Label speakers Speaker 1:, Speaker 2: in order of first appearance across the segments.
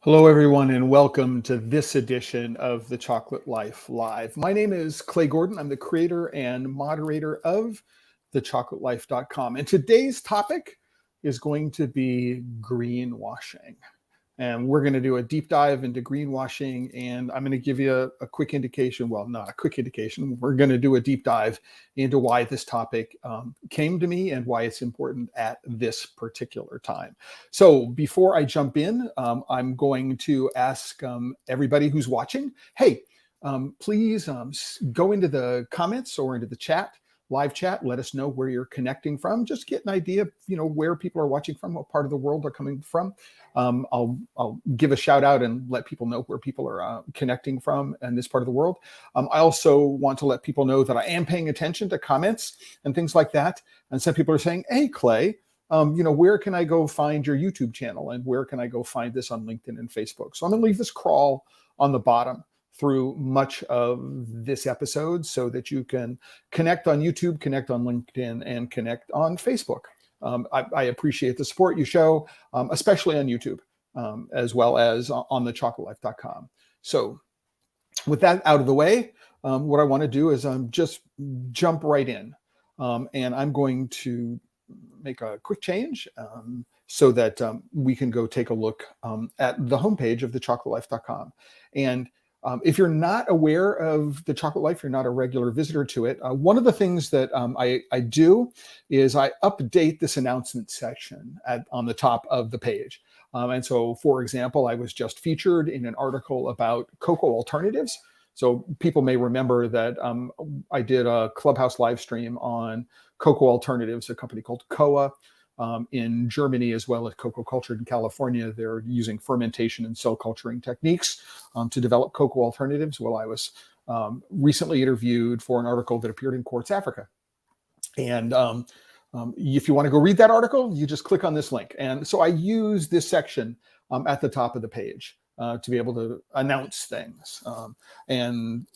Speaker 1: Hello, everyone, and welcome to this edition of The Chocolate Life Live. My name is Clay Gordon. I'm the creator and moderator of TheChocolateLife.com. And today's topic is going to be greenwashing. And we're going to do a deep dive into greenwashing, and I'm going to give you a quick indication. Well, not a quick indication. We're going to do a deep dive into why this topic came to me and why it's important at this particular time. So before I jump in, I'm going to ask everybody who's watching, hey, please go into the comments or into the chat, live chat. Let us know where you're connecting from. Just get an idea, where people are watching from, what part of the world they're coming from. I'll give a shout out and let people know where people are connecting from in this part of the world. I also want to let people know that I am paying attention to comments and things like that. And some people are saying, hey, Clay, where can I go find your YouTube channel? And where can I go find this on LinkedIn and Facebook? So I'm going to leave this crawl on the bottom through much of this episode so that you can connect on YouTube, connect on LinkedIn, and connect on Facebook. I appreciate the support you show, especially on YouTube, as well as on TheChocolateLife.com. So with that out of the way, what I want to do is just jump right in. And I'm going to make a quick change so that we can go take a look at the homepage of TheChocolateLife.com. And if you're not aware of The Chocolate Life, you're not a regular visitor to it, one of the things that I do is I update this announcement section on the top of the page. And so, for example, I was just featured in an article about cocoa alternatives. So people may remember that I did a Clubhouse live stream on cocoa alternatives, a company called Koa. In Germany, as well as cocoa cultured in California. They're using fermentation and cell culturing techniques to develop cocoa alternatives. Well, I was recently interviewed for an article that appeared in Quartz Africa. And if you want to go read that article, you just click on this link. And so I use this section at the top of the page to be able to announce things. And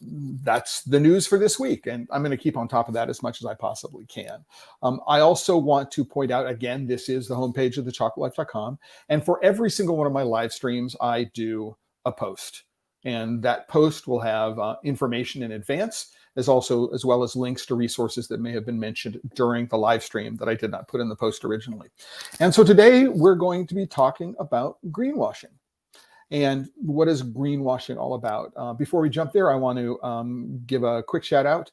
Speaker 1: that's the news for this week. And I'm going to keep on top of that as much as I possibly can. I also want to point out, again, this is the homepage of TheChocolateLife.com. And for every single one of my live streams, I do a post. And that post will have information in advance, as well as links to resources that may have been mentioned during the live stream that I did not put in the post originally. And so today we're going to be talking about greenwashing. And what is greenwashing all about? Before we jump there, I want to give a quick shout out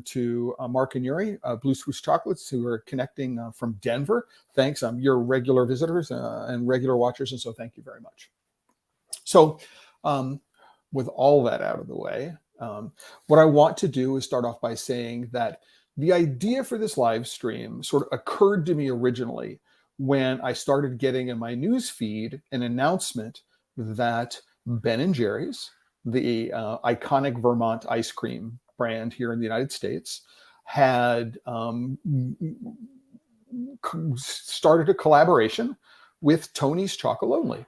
Speaker 1: to Mark and Yuri, Blue Spruce Chocolates, who are connecting from Denver. Thanks. You're regular visitors and regular watchers, and so thank you very much. So with all that out of the way, what I want to do is start off by saying that the idea for this live stream sort of occurred to me originally when I started getting in my news feed an announcement that Ben & Jerry's, the iconic Vermont ice cream brand here in the United States, had started a collaboration with Tony's Chocolonely.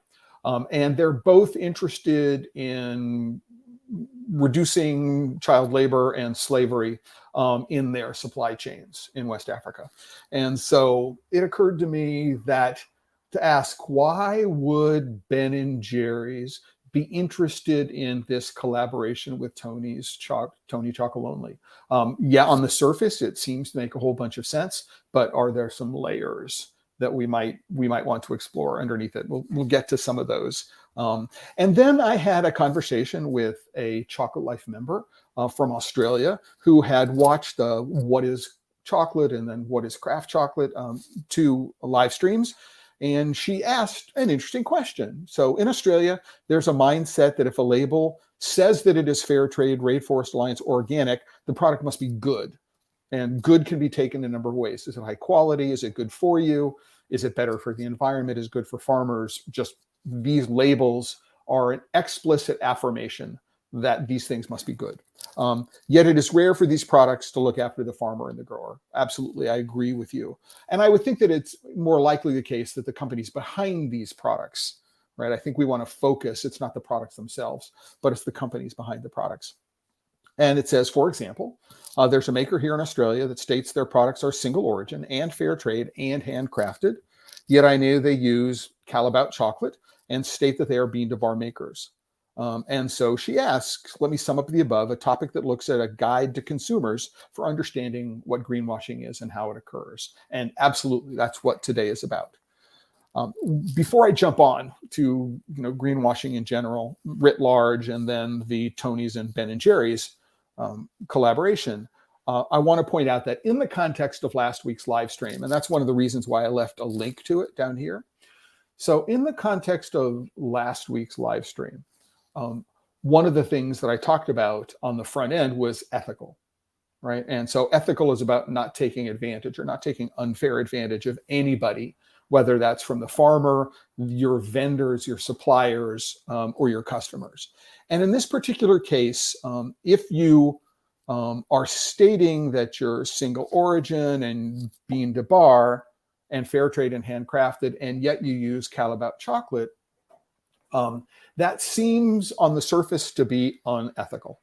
Speaker 1: And they're both interested in reducing child labor and slavery in their supply chains in West Africa. And so it occurred to me that to ask, why would Ben & Jerry's be interested in this collaboration with Tony Chocolonely? Yeah, on the surface, it seems to make a whole bunch of sense, but are there some layers that we might want to explore underneath it? We'll get to some of those. And then I had a conversation with a Chocolate Life member from Australia who had watched What is Chocolate and then What is Craft Chocolate, two live streams. And she asked an interesting question. So in Australia, there's a mindset that if a label says that it is fair trade, Rainforest Alliance, organic, the product must be good. And good can be taken in a number of ways. Is it high quality? Is it good for you? Is it better for the environment? Is it good for farmers? Just these labels are an explicit affirmation that these things must be good. Yet it is rare for these products to look after the farmer and the grower. Absolutely, I agree with you. And I would think that it's more likely the case that the companies behind these products, right? I think we want to focus, it's not the products themselves, but it's the companies behind the products. And it says, for example, there's a maker here in Australia that states their products are single origin and fair trade and handcrafted. Yet I know they use Callebaut chocolate and state that they are bean to bar makers. And so she asks, let me sum up the above, a topic that looks at a guide to consumers for understanding what greenwashing is and how it occurs. And absolutely, that's what today is about. Before I jump on to greenwashing in general, writ large, and then the Tony's and Ben and Jerry's collaboration, I want to point out that in the context of last week's live stream, and that's one of the reasons why I left a link to it down here. So in the context of last week's live stream, one of the things that I talked about on the front end was ethical, right? And so ethical is about not taking advantage or not taking unfair advantage of anybody, whether that's from the farmer, your vendors, your suppliers, or your customers. And in this particular case, if you are stating that you're single origin and bean to bar and fair trade and handcrafted, and yet you use Callebaut chocolate, that seems on the surface to be unethical,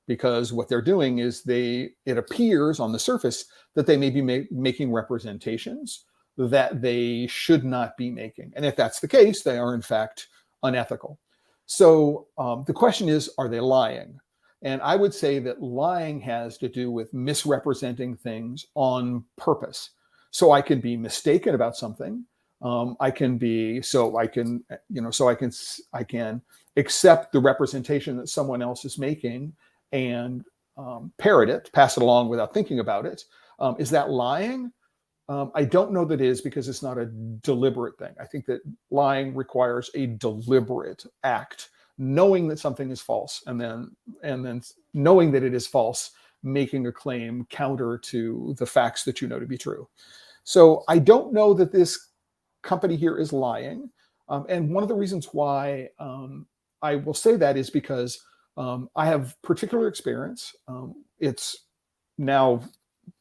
Speaker 1: because what they're doing is it appears on the surface that they may be making representations that they should not be making. And if that's the case, they are in fact unethical. So the question is, are they lying? And I would say that lying has to do with misrepresenting things on purpose. So I can be mistaken about something. I can accept the representation that someone else is making and parrot it, pass it along without thinking about it. Is that lying? I don't know that it is, because it's not a deliberate thing. I think that lying requires a deliberate act, knowing that something is false, and then knowing that it is false, making a claim counter to the facts that you know to be true. So I don't know that this company here is lying. And one of the reasons why I will say that is because I have particular experience. It's now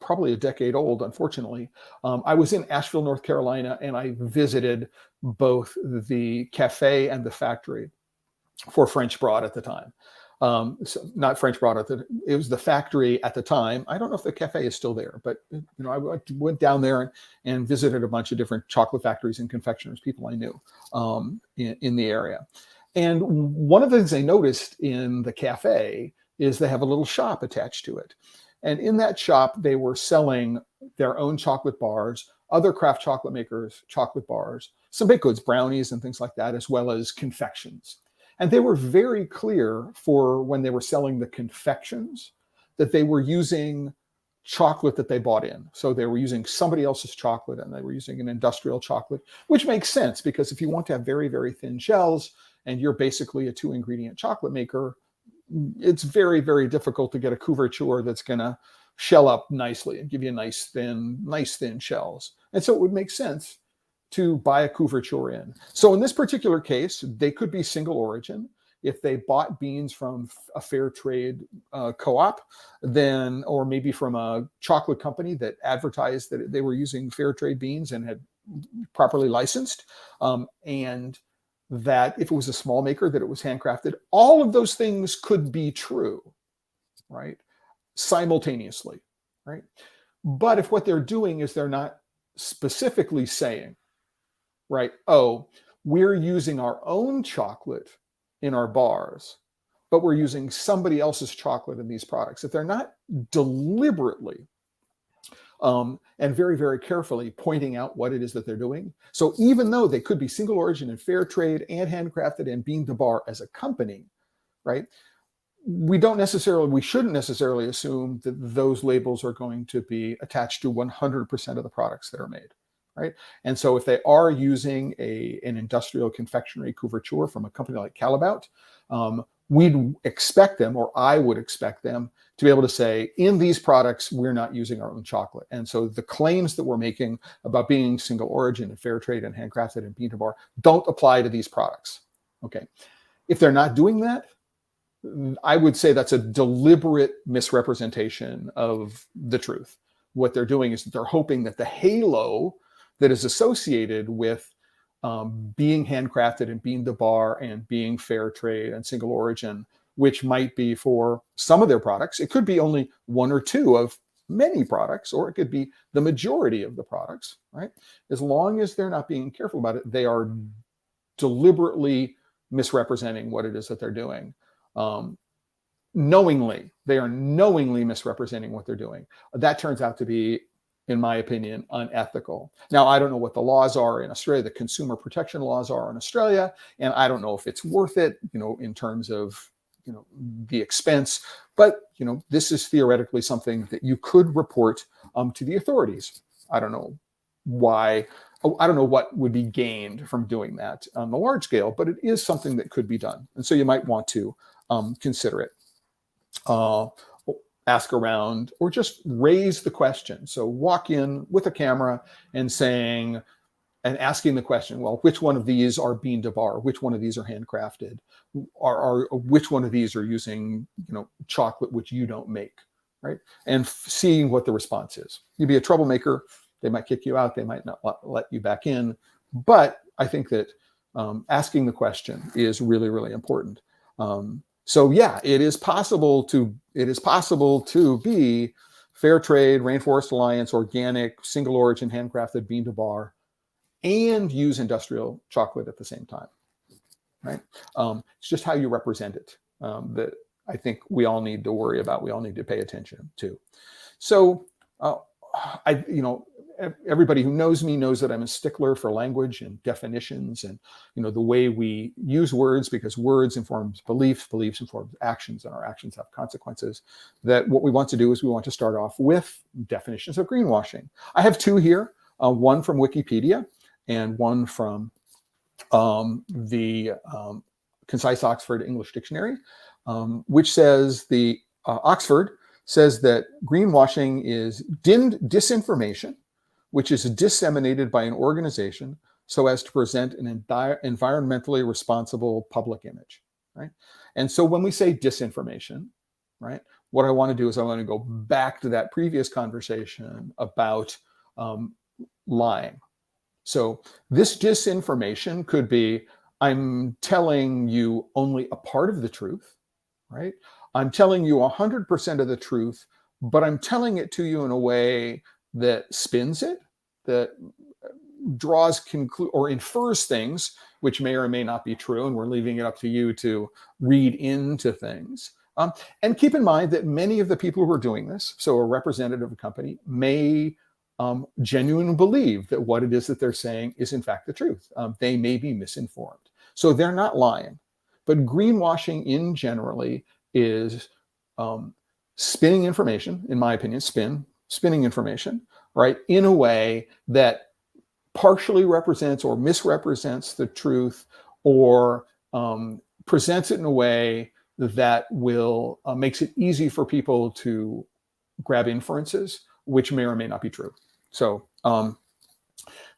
Speaker 1: probably a decade old, unfortunately. I was in Asheville, North Carolina, and I visited both the cafe and the factory for French Broad at the time. So not French Broad, it was the factory at the time. I don't know if the cafe is still there, but I went down there and visited a bunch of different chocolate factories and confectioners, people I knew in the area. And one of the things I noticed in the cafe is they have a little shop attached to it. And in that shop, they were selling their own chocolate bars, other craft chocolate makers' chocolate bars, some baked goods, brownies and things like that, as well as confections. And they were very clear for when they were selling the confections that they were using chocolate that they bought in. So they were using somebody else's chocolate, and they were using an industrial chocolate, which makes sense, because if you want to have very, very thin shells and you're basically a 2-ingredient chocolate maker, it's very, very difficult to get a couverture that's going to shell up nicely and give you nice thin shells. And so it would make sense to buy a couverture in. So in this particular case, they could be single origin. If they bought beans from a fair trade co-op, then, or maybe from a chocolate company that advertised that they were using fair trade beans and had properly licensed, and that if it was a small maker, that it was handcrafted, all of those things could be true, right? Simultaneously, right? But if what they're doing is they're not specifically saying, right, oh, we're using our own chocolate in our bars, but we're using somebody else's chocolate in these products. If they're not deliberately and very, very carefully pointing out what it is that they're doing. So even though they could be single origin and fair trade and handcrafted and bean to bar as a company, right? We shouldn't necessarily assume that those labels are going to be attached to 100% of the products that are made, right? And so if they are using an industrial confectionery couverture from a company like Callebaut, we'd expect them, or I would expect them, to be able to say, in these products, we're not using our own chocolate. And so the claims that we're making about being single origin and fair trade and handcrafted and bean to bar don't apply to these products. Okay. If they're not doing that, I would say that's a deliberate misrepresentation of the truth. What they're doing is they're hoping that the halo that is associated with being handcrafted and being the bar and being fair trade and single origin, which might be for some of their products. It could be only one or two of many products, or it could be the majority of the products, right? As long as they're not being careful about it, they are deliberately misrepresenting what it is that they're doing. Knowingly, they are knowingly misrepresenting what they're doing. That turns out to be, in my opinion, unethical. Now, I don't know what the laws are in Australia, the consumer protection laws are in Australia, and I don't know if it's worth it, in terms of, the expense. But, this is theoretically something that you could report to the authorities. I don't know why. I don't know what would be gained from doing that on the large scale, but it is something that could be done. And so you might want to consider it. Ask around, or just raise the question. So walk in with a camera and asking the question, well, which one of these are bean to bar? Which one of these are handcrafted? Which one of these are using, chocolate which you don't make, right? And seeing what the response is. You'd be a troublemaker. They might kick you out. They might not let you back in. But I think that asking the question is really, really important. So yeah, it is possible to be fair trade, Rainforest Alliance, organic, single origin, handcrafted, bean to bar, and use industrial chocolate at the same time, right? It's just how you represent it that I think we all need to worry about. We all need to pay attention to. So everybody who knows me knows that I'm a stickler for language and definitions and, the way we use words, because words informs beliefs, beliefs informs actions, and our actions have consequences. That what we want to do is we want to start off with definitions of greenwashing. I have two here, one from Wikipedia and one from the Concise Oxford English Dictionary, which says Oxford says that greenwashing is disinformation, which is disseminated by an organization so as to present an environmentally responsible public image, right? And so when we say disinformation, right, what I want to do is I want to go back to that previous conversation about lying. So this disinformation could be, I'm telling you only a part of the truth, right? I'm telling you 100% of the truth, but I'm telling it to you in a way that spins it, that draws or infers things which may or may not be true, and we're leaving it up to you to read into things. And keep in mind that many of the people who are doing this, so a representative of a company, may genuinely believe that what it is that they're saying is in fact the truth. They may be misinformed. So they're not lying. But greenwashing in generally is spinning information, in my opinion, spinning information, right, in a way that partially represents or misrepresents the truth, or presents it in a way that will makes it easy for people to grab inferences, which may or may not be true. So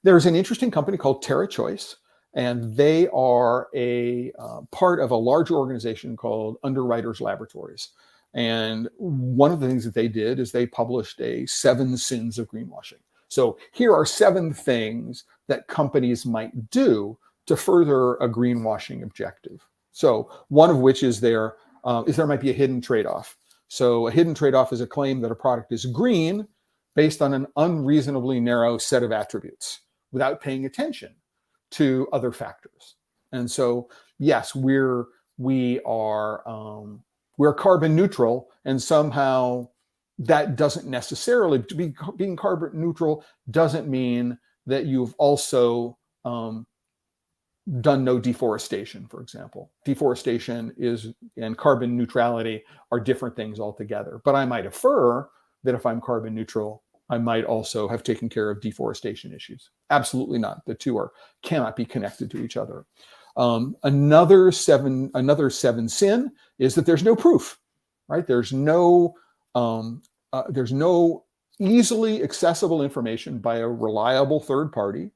Speaker 1: there's an interesting company called TerraChoice, and they are a part of a larger organization called Underwriters Laboratories. And one of the things that they did is they published 7 sins of greenwashing. So here are 7 things that companies might do to further a greenwashing objective. So one of which is there might be a hidden trade-off. So a hidden trade-off is a claim that a product is green based on an unreasonably narrow set of attributes without paying attention to other factors. And so, yes, we're carbon neutral, and somehow that doesn't necessarily, being carbon neutral doesn't mean that you've also done no deforestation, for example. Deforestation and carbon neutrality are different things altogether. But I might infer that if I'm carbon neutral, I might also have taken care of deforestation issues. Absolutely not. The two cannot be connected to each other. Another seven sin is that there's no proof, right? There's no easily accessible information by a reliable third party.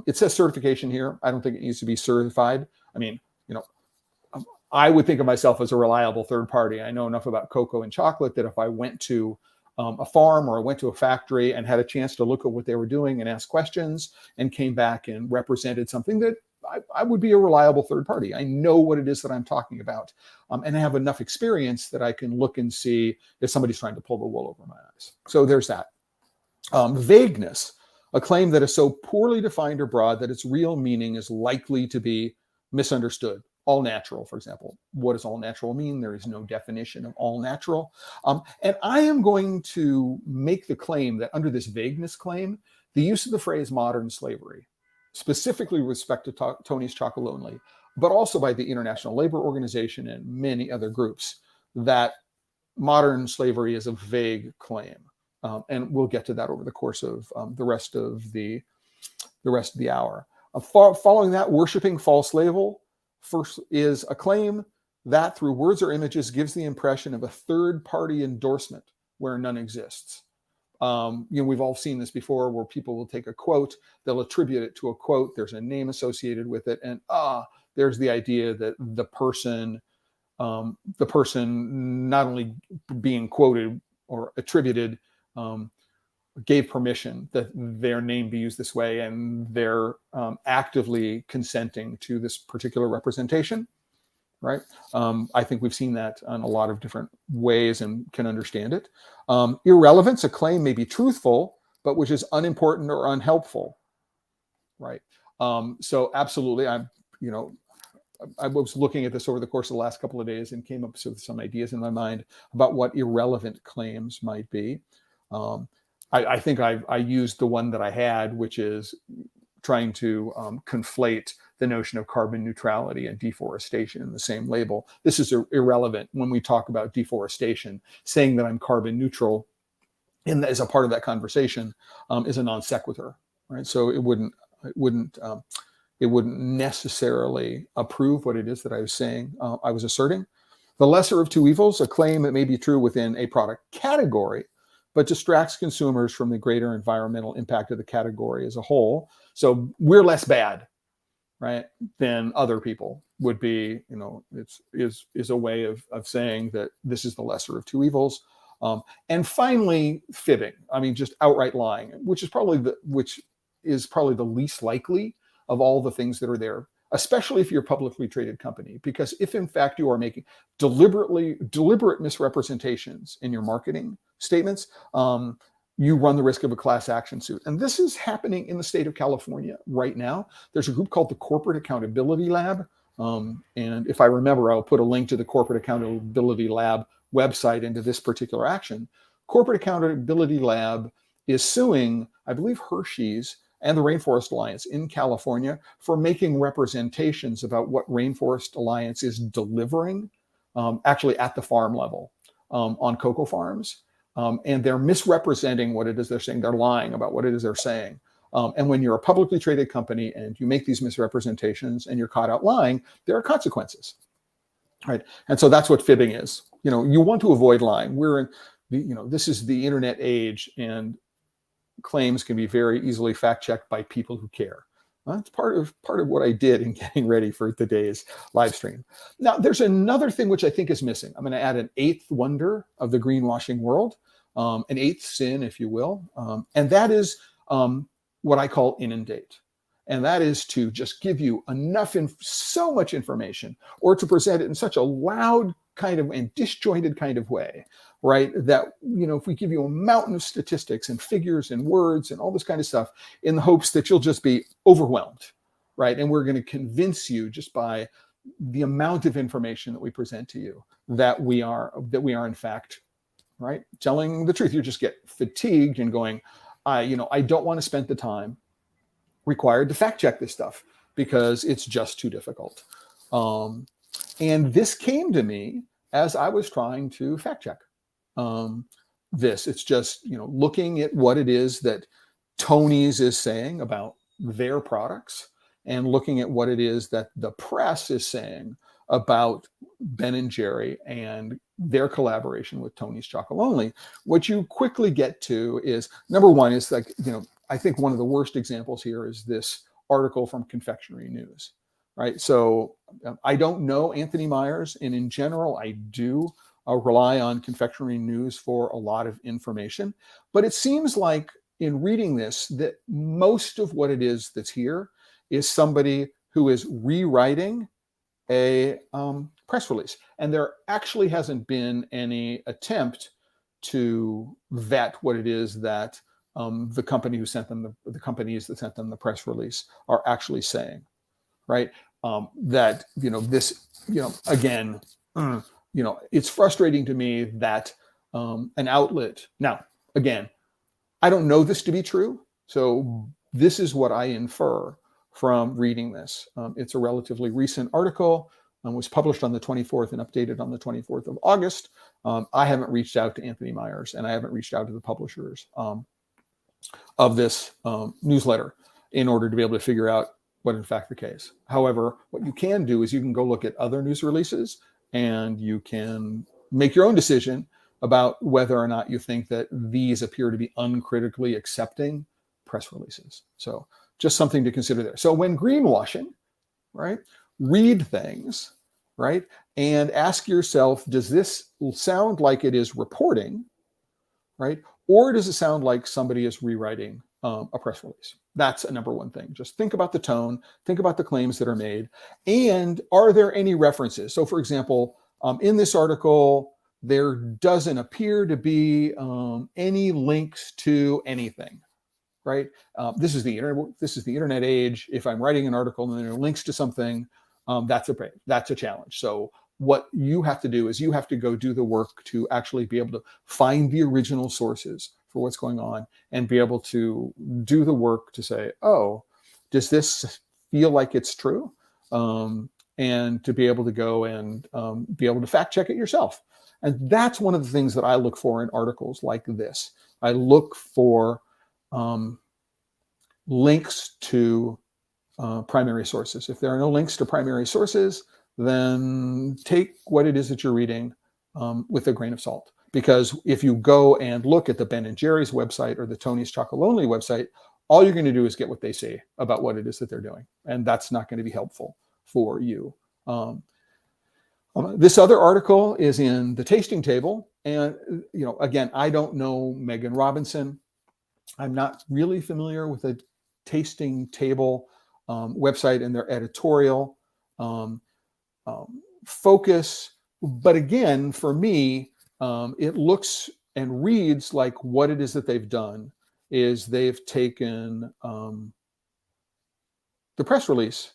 Speaker 1: It says certification here. I don't think it needs to be certified. I mean, I would think of myself as a reliable third party. I know enough about cocoa and chocolate that if I went to a farm or I went to a factory and had a chance to look at what they were doing and ask questions and came back and represented something, that I would be a reliable third party. I know what it is that I'm talking about. And I have enough experience that I can look and see if somebody's trying to pull the wool over my eyes. So there's that. Vagueness, a claim that is so poorly defined or broad that its real meaning is likely to be misunderstood. All natural, for example. What does all natural mean? There is no definition of all natural. And I am going to make the claim that under this vagueness claim, the use of the phrase modern slavery, specifically with respect to Tony's Chocolonely, but also by the International Labor Organization and many other groups, that modern slavery is a vague claim. And we'll get to that over the course of the rest of the hour. Following that, worshiping false label first is a claim that through words or images gives the impression of a third-party endorsement where none exists. We've all seen this before, where people will take a quote, they'll attribute it to a quote, there's a name associated with it, and there's the idea that the person not only being quoted or attributed gave permission that their name be used this way, and they're actively consenting to this particular representation, right? I think we've seen that in a lot of different ways and can understand it. Irrelevance, a claim may be truthful, but which is unimportant or unhelpful, right? So absolutely, I was looking at this over the course of the last couple of days and came up with some ideas in my mind about what irrelevant claims might be. I think I used the one that I had, which is trying to conflate the notion of carbon neutrality and deforestation in the same label. This is irrelevant when we talk about deforestation. Saying that I'm carbon neutral as a part of that conversation is a non sequitur, right? So it wouldn't necessarily approve what it is that I was saying, I was asserting. The lesser of two evils, a claim that may be true within a product category, but distracts consumers from the greater environmental impact of the category as a whole. So we're less bad, right, than other people would be. Is a way of saying that this is the lesser of two evils. And finally, fibbing. I mean, just outright lying, which is probably the least likely of all the things that are there, especially if you're a publicly traded company. Because if in fact you are making deliberate misrepresentations in your marketing statements, you run the risk of a class action suit. And this is happening in the state of California right now. There's a group called the Corporate Accountability Lab. And if I remember, I'll put a link to the Corporate Accountability Lab website into this particular action. Corporate Accountability Lab is suing, I believe, Hershey's and the Rainforest Alliance in California for making representations about what Rainforest Alliance is delivering, actually at the farm level, on cocoa farms. And they're misrepresenting what it is they're saying. They're lying about what it is they're saying. And when you're a publicly traded company and you make these misrepresentations and you're caught out lying, there are consequences, right? And so that's what fibbing is. You want to avoid lying. This is the internet age, and claims can be very easily fact-checked by people who care. That's part of what I did in getting ready for today's live stream. Now, there's another thing which I think is missing. I'm going to add an eighth wonder of the greenwashing world, an eighth sin, if you will, and that is what I call inundate. And that is to just give you so much information, or to present it in such a loud kind of and disjointed kind of way, right? That, if we give you a mountain of statistics and figures and words and all this kind of stuff in the hopes that you'll just be overwhelmed, right? And we're going to convince you just by the amount of information that we present to you that we are in fact, right, telling the truth. You just get fatigued and going, I don't want to spend the time required to fact check this stuff because it's just too difficult. And this came to me as I was trying to fact check this. It's just, looking at what it is that Tony's is saying about their products and looking at what it is that the press is saying about Ben & Jerry and their collaboration with Tony's Chocolonely. What you quickly get to is, number one, is like, I think one of the worst examples here is this article from Confectionery News, right? So I don't know Anthony Myers, and in general, I do rely on confectionery news for a lot of information. But it seems like in reading this, that most of what it is that's here is somebody who is rewriting a press release. And there actually hasn't been any attempt to vet what it is that the company who sent them, the companies that sent them the press release are actually saying, right? That, this, again, it's frustrating to me that an outlet, now, again, I don't know this to be true. So this is what I infer from reading this. It's a relatively recent article, was published on the 24th and updated on the 24th of August. I haven't reached out to Anthony Myers, and I haven't reached out to the publishers of this newsletter in order to be able to figure out what in fact the case. However, what you can do is you can go look at other news releases and you can make your own decision about whether or not you think that these appear to be uncritically accepting press releases. So just something to consider there. So when greenwashing, right, read things, right, and ask yourself, does this sound like it is reporting, right? Or does it sound like somebody is rewriting a press release? That's a number one thing. Just think about the tone, think about the claims that are made, and are there any references? So for example, in this article, there doesn't appear to be any links to anything, right? This is the internet age. If I'm writing an article and there are links to something, that's a challenge. So what you have to do is you have to go do the work to actually be able to find the original sources for what's going on and be able to do the work to say, oh, does this feel like it's true? And to be able to go and be able to fact check it yourself. And that's one of the things that I look for in articles like this. I look for links to primary sources. If there are no links to primary sources, then take what it is that you're reading with a grain of salt. Because if you go and look at the Ben & Jerry's website or the Tony's Chocolonely website, all you're going to do is get what they say about what it is that they're doing. And that's not going to be helpful for you. This other article is in the tasting table. And, again, I don't know Megan Robinson. I'm not really familiar with the tasting table website and their editorial focus. But again, for me, it looks and reads like what it is that they've done is they've taken the press release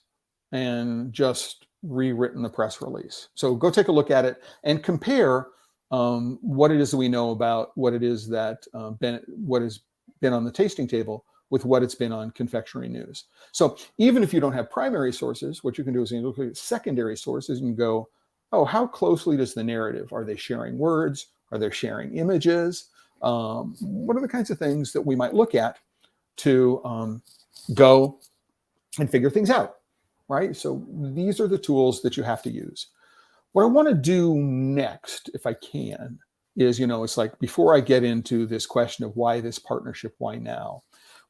Speaker 1: and just rewritten the press release. So go take a look at it and compare what it is that we know about what it is that what has been on the tasting table with what it's been on confectionery news. So even if you don't have primary sources, what you can do is you look at secondary sources and go, oh, how closely does the narrative? Are they sharing words? Are they sharing images? What are the kinds of things that we might look at to go and figure things out, right? So these are the tools that you have to use. What I want to do next, if I can, is, it's like before I get into this question of why this partnership, why now?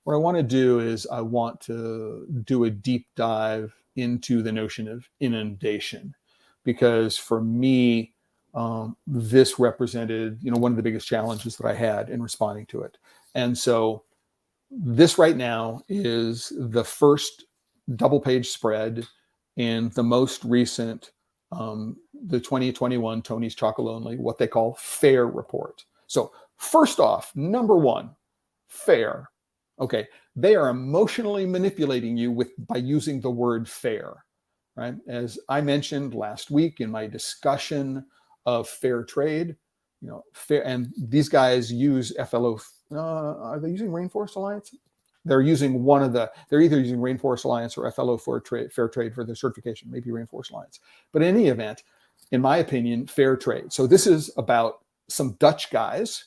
Speaker 1: What I want to do is I want to do a deep dive into the notion of inundation, because for me, this represented, one of the biggest challenges that I had in responding to it. And so this right now is the first double-page spread in the most recent, the 2021 Tony's Chocolonely, what they call FAIR report. So first off, number one, FAIR. Okay, they are emotionally manipulating you by using the word fair, right? As I mentioned last week in my discussion of fair trade, fair, and these guys use FLO. Are they using Rainforest Alliance? They're using they're either using Rainforest Alliance or FLO fair trade for their certification, maybe Rainforest Alliance. But in any event, in my opinion, fair trade. So this is about some Dutch guys,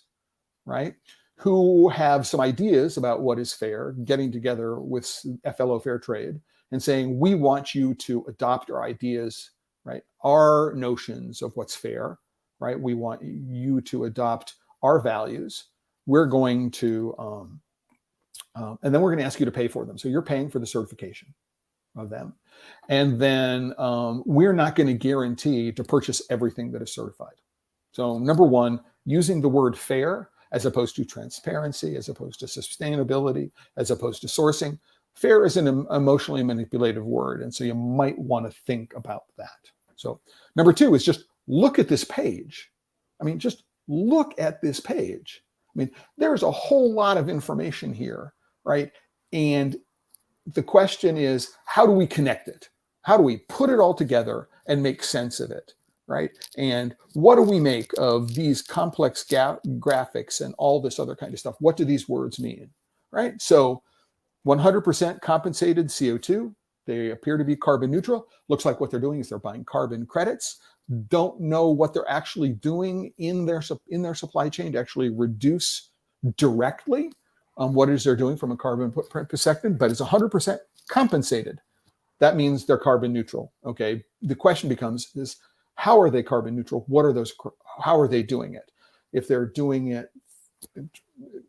Speaker 1: right, who have some ideas about what is fair, getting together with FLO Fair Trade and saying, we want you to adopt our ideas, right? Our notions of what's fair, right? We want you to adopt our values. We're going to, and then we're going to ask you to pay for them. So you're paying for the certification, of them. And then we're not going to guarantee to purchase everything that is certified. So number one, using the word fair as opposed to transparency, as opposed to sustainability, as opposed to sourcing. Fair is an emotionally manipulative word, and so you might want to think about that. So number two is just look at this page. I mean, just look at this page. I mean, there's a whole lot of information here, right? And the question is, how do we connect it? How do we put it all together and make sense of it, right? And what do we make of these complex graphics and all this other kind of stuff? What do these words mean, right? So 100% compensated CO2. They appear to be carbon neutral. Looks like what they're doing is they're buying carbon credits. Don't know what they're actually doing in their supply chain to actually reduce directly what it is they're doing from a carbon footprint perspective, but it's 100% compensated. That means they're carbon neutral. Okay. The question becomes is how are they carbon neutral? What are those? How are they doing it? If they're doing it,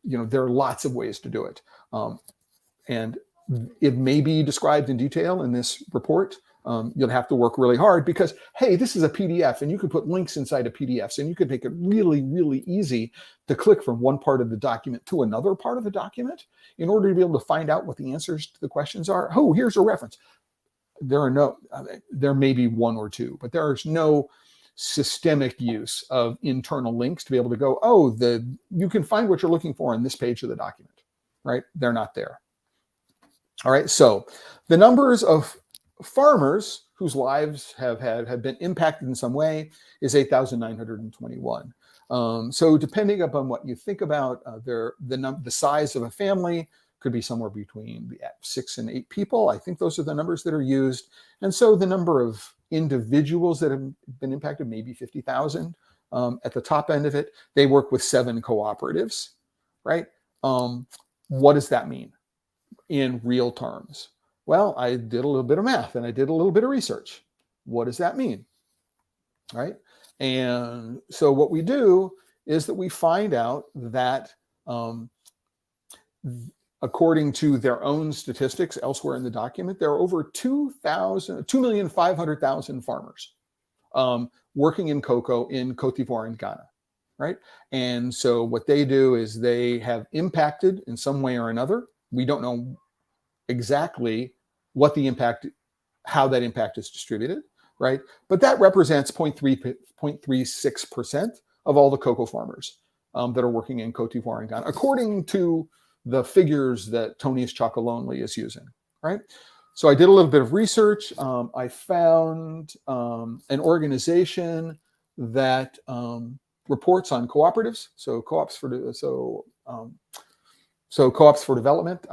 Speaker 1: there are lots of ways to do it. And it may be described in detail in this report. You'll have to work really hard because, hey, this is a PDF and you could put links inside of PDFs and you could make it really, really easy to click from one part of the document to another part of the document in order to be able to find out what the answers to the questions are. Oh, here's a reference. There may be one or two, but there is no systemic use of internal links to be able to go, oh, you can find what you're looking for on this page of the document, right? They're not there. All right, so the numbers of farmers whose lives have been impacted in some way is 8,921. So depending upon what you think about, the size of a family could be somewhere between 6 and 8 people. I think those are the numbers that are used. And so the number of individuals that have been impacted, maybe 50,000 at the top end of it. They work with 7 cooperatives, right? What does that mean in real terms? Well, I did a little bit of math and I did a little bit of research. What does that mean? Right? And so what we do is that we find out that according to their own statistics elsewhere in the document, there are over 2,500,000 farmers working in cocoa in Cote d'Ivoire and Ghana, right? And so what they do is they have impacted in some way or another. We don't know exactly what the impact, how that impact is distributed, right? But that represents 0.36% of all the cocoa farmers that are working in Cote d'Ivoire and Ghana, according to the figures that Tony's Chocolonely is using, right? So I did a little bit of research. I found an organization that reports on cooperatives, so co-ops for development.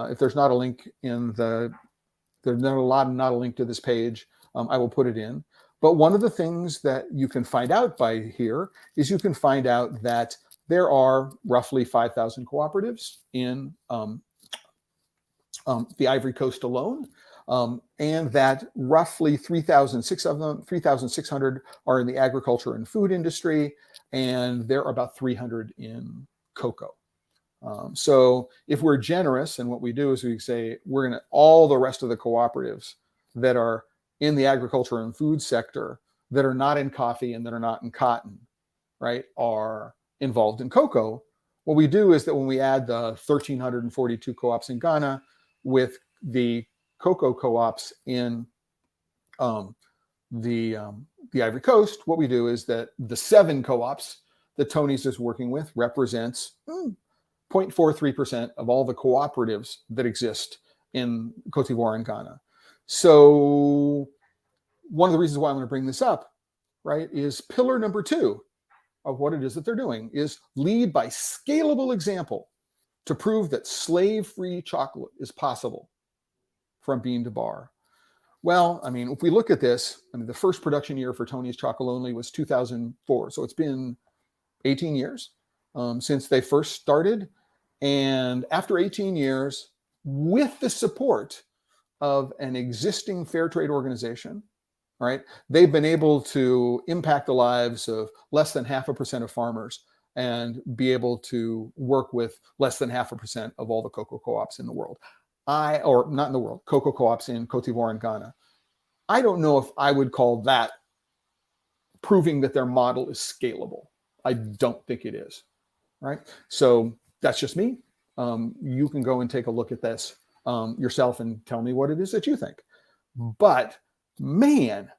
Speaker 1: If there's not a link there's not a link to this page, I will put it in. But one of the things that you can find out by here is you can find out that there are roughly 5,000 cooperatives in the Ivory Coast alone, and that roughly 3,600 are in the agriculture and food industry, and there are about 300 in cocoa. So if we're generous, and what we do is we say we're going to all the rest of the cooperatives that are in the agriculture and food sector that are not in coffee and that are not in cotton, right, are involved in cocoa. What we do is that when we add the 1,342 co-ops in Ghana with the cocoa co-ops in the Ivory Coast, what we do is that the 7 co-ops that Tony's is working with represents 0.43% of all the cooperatives that exist in Cote d'Ivoire and Ghana. So one of the reasons why I'm going to bring this up, right, is pillar number 2 of what it is that they're doing is lead by scalable example to prove that slave-free chocolate is possible from bean to bar. Well, I mean, if we look at this, I mean, the first production year for Tony's Chocolonely was 2004. So it's been 18 years since they first started. And after 18 years, with the support of an existing fair trade organization, right, they've been able to impact the lives of less than 0.5% of farmers and be able to work with less than 0.5% of all the cocoa co-ops in the world. or not in the world, cocoa co-ops in Cote d'Ivoire and Ghana. I don't know if I would call that proving that their model is scalable. I don't think it is, right? So that's just me. You can go and take a look at this yourself and tell me what it is that you think. But man,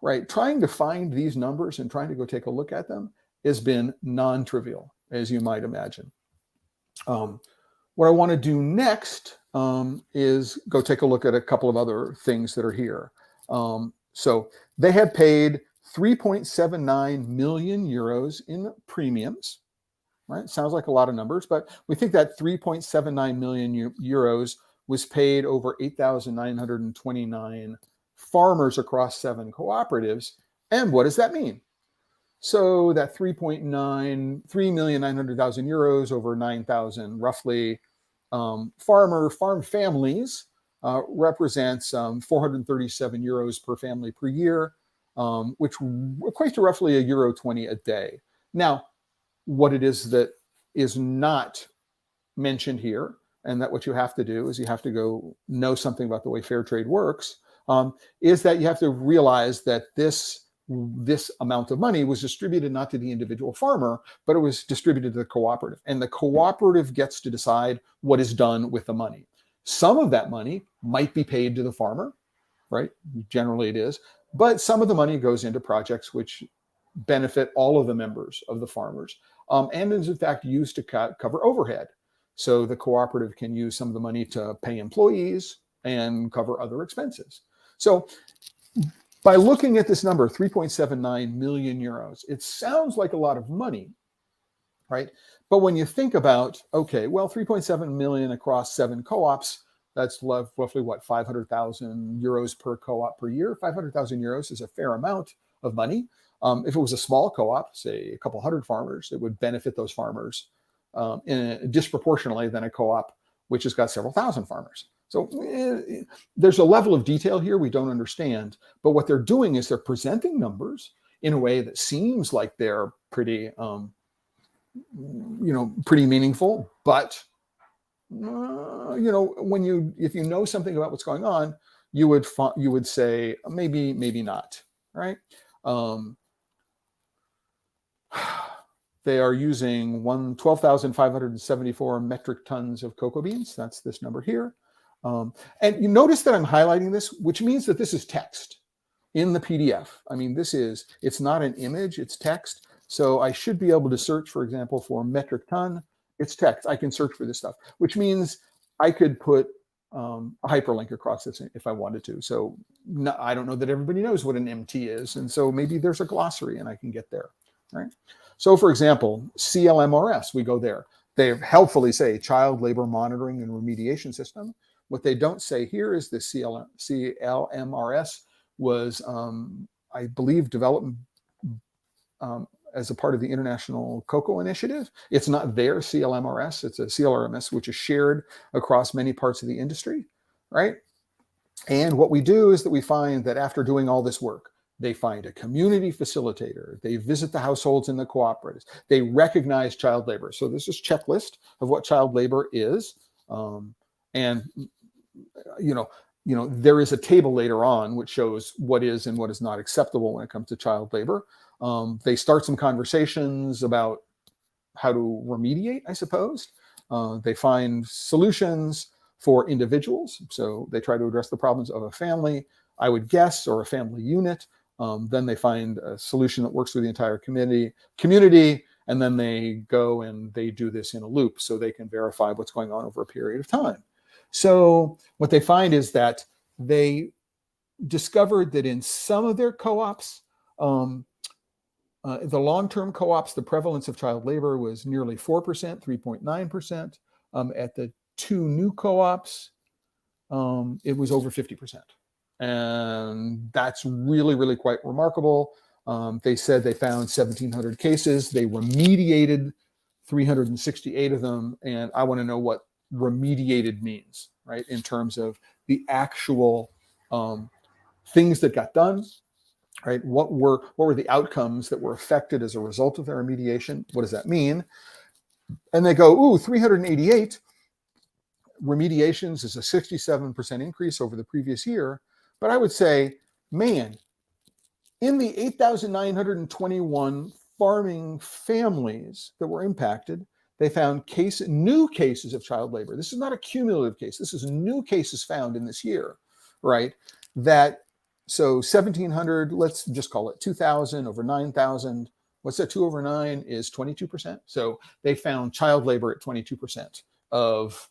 Speaker 1: right, trying to find these numbers and trying to go take a look at them has been non-trivial, as you might imagine. What I want to do next is go take a look at a couple of other things that are here. So they have paid 3.79 million euros in premiums, right? Sounds like a lot of numbers, but we think that 3.79 million euros was paid over 8,929 farmers across 7 cooperatives. And what does that mean? So that 3.9, 3,900,000 euros over 9,000 roughly farm families represents 437 euros per family per year, which equates to roughly €1.20 a day. Now, what it is that is not mentioned here, and that what you have to do is you have to go know something about the way fair trade works, is that you have to realize that this amount of money was distributed not to the individual farmer, but it was distributed to the cooperative. And the cooperative gets to decide what is done with the money. Some of that money might be paid to the farmer, right? Generally it is. But some of the money goes into projects which benefit all of the members of the farmers, and is in fact used to cover overhead. So the cooperative can use some of the money to pay employees and cover other expenses. So by looking at this number, 3.79 million euros, it sounds like a lot of money, right? But when you think about, okay, well, 3.7 million across 7 co-ops, that's roughly what, 500,000 euros per co-op per year. 500,000 euros is a fair amount of money. If it was a small co-op, say a couple hundred farmers, it would benefit those farmers disproportionately than a co-op which has got several thousand farmers. So there's a level of detail here we don't understand, but what they're doing is they're presenting numbers in a way that seems like they're pretty, pretty meaningful. But if you know something about what's going on, you would say maybe not, right? They are using 12,574 metric tons of cocoa beans. That's this number here. And you notice that I'm highlighting this, which means that this is text in the PDF. I mean, it's not an image, it's text. So I should be able to search, for example, for metric ton. It's text. I can search for this stuff, which means I could put a hyperlink across this if I wanted to. So I don't know that everybody knows what an MT is. And so maybe there's a glossary and I can get there, right? So for example, CLMRS, we go there. They helpfully say Child Labor Monitoring and Remediation System. What they don't say here is the CLMRS was, I believe, developed as a part of the International Cocoa Initiative. It's not their CLMRS, it's a CLRMS, which is shared across many parts of the industry, right? And what we do is that we find that after doing all this work, they find a community facilitator, they visit the households in the cooperatives, they recognize child labor. So this is a checklist of what child labor is. And there is a table later on which shows what is and what is not acceptable when it comes to child labor. They start some conversations about how to remediate, I suppose. They find solutions for individuals. So they try to address the problems of a family, I would guess, or a family unit. Then they find a solution that works for the entire community, and then they go and they do this in a loop so they can verify what's going on over a period of time. So what they find is that they discovered that in some of their co-ops, the long-term co-ops, the prevalence of child labor was nearly 4%, 3.9%. At the 2 new co-ops, it was over 50%. And that's really, really quite remarkable. They said they found 1,700 cases. They remediated 368 of them. And I want to know what remediated means, right? In terms of the actual things that got done, right? What were the outcomes that were affected as a result of their remediation? What does that mean? And they go, ooh, 388. remediations is a 67% increase over the previous year. But I would say, man, in the 8,921 farming families that were impacted, they found new cases of child labor. This is not a cumulative case. This is new cases found in this year, right? So 1,700, let's just call it 2,000 over 9,000. What's that? 2 over 9 is 22%. So they found child labor at 22% of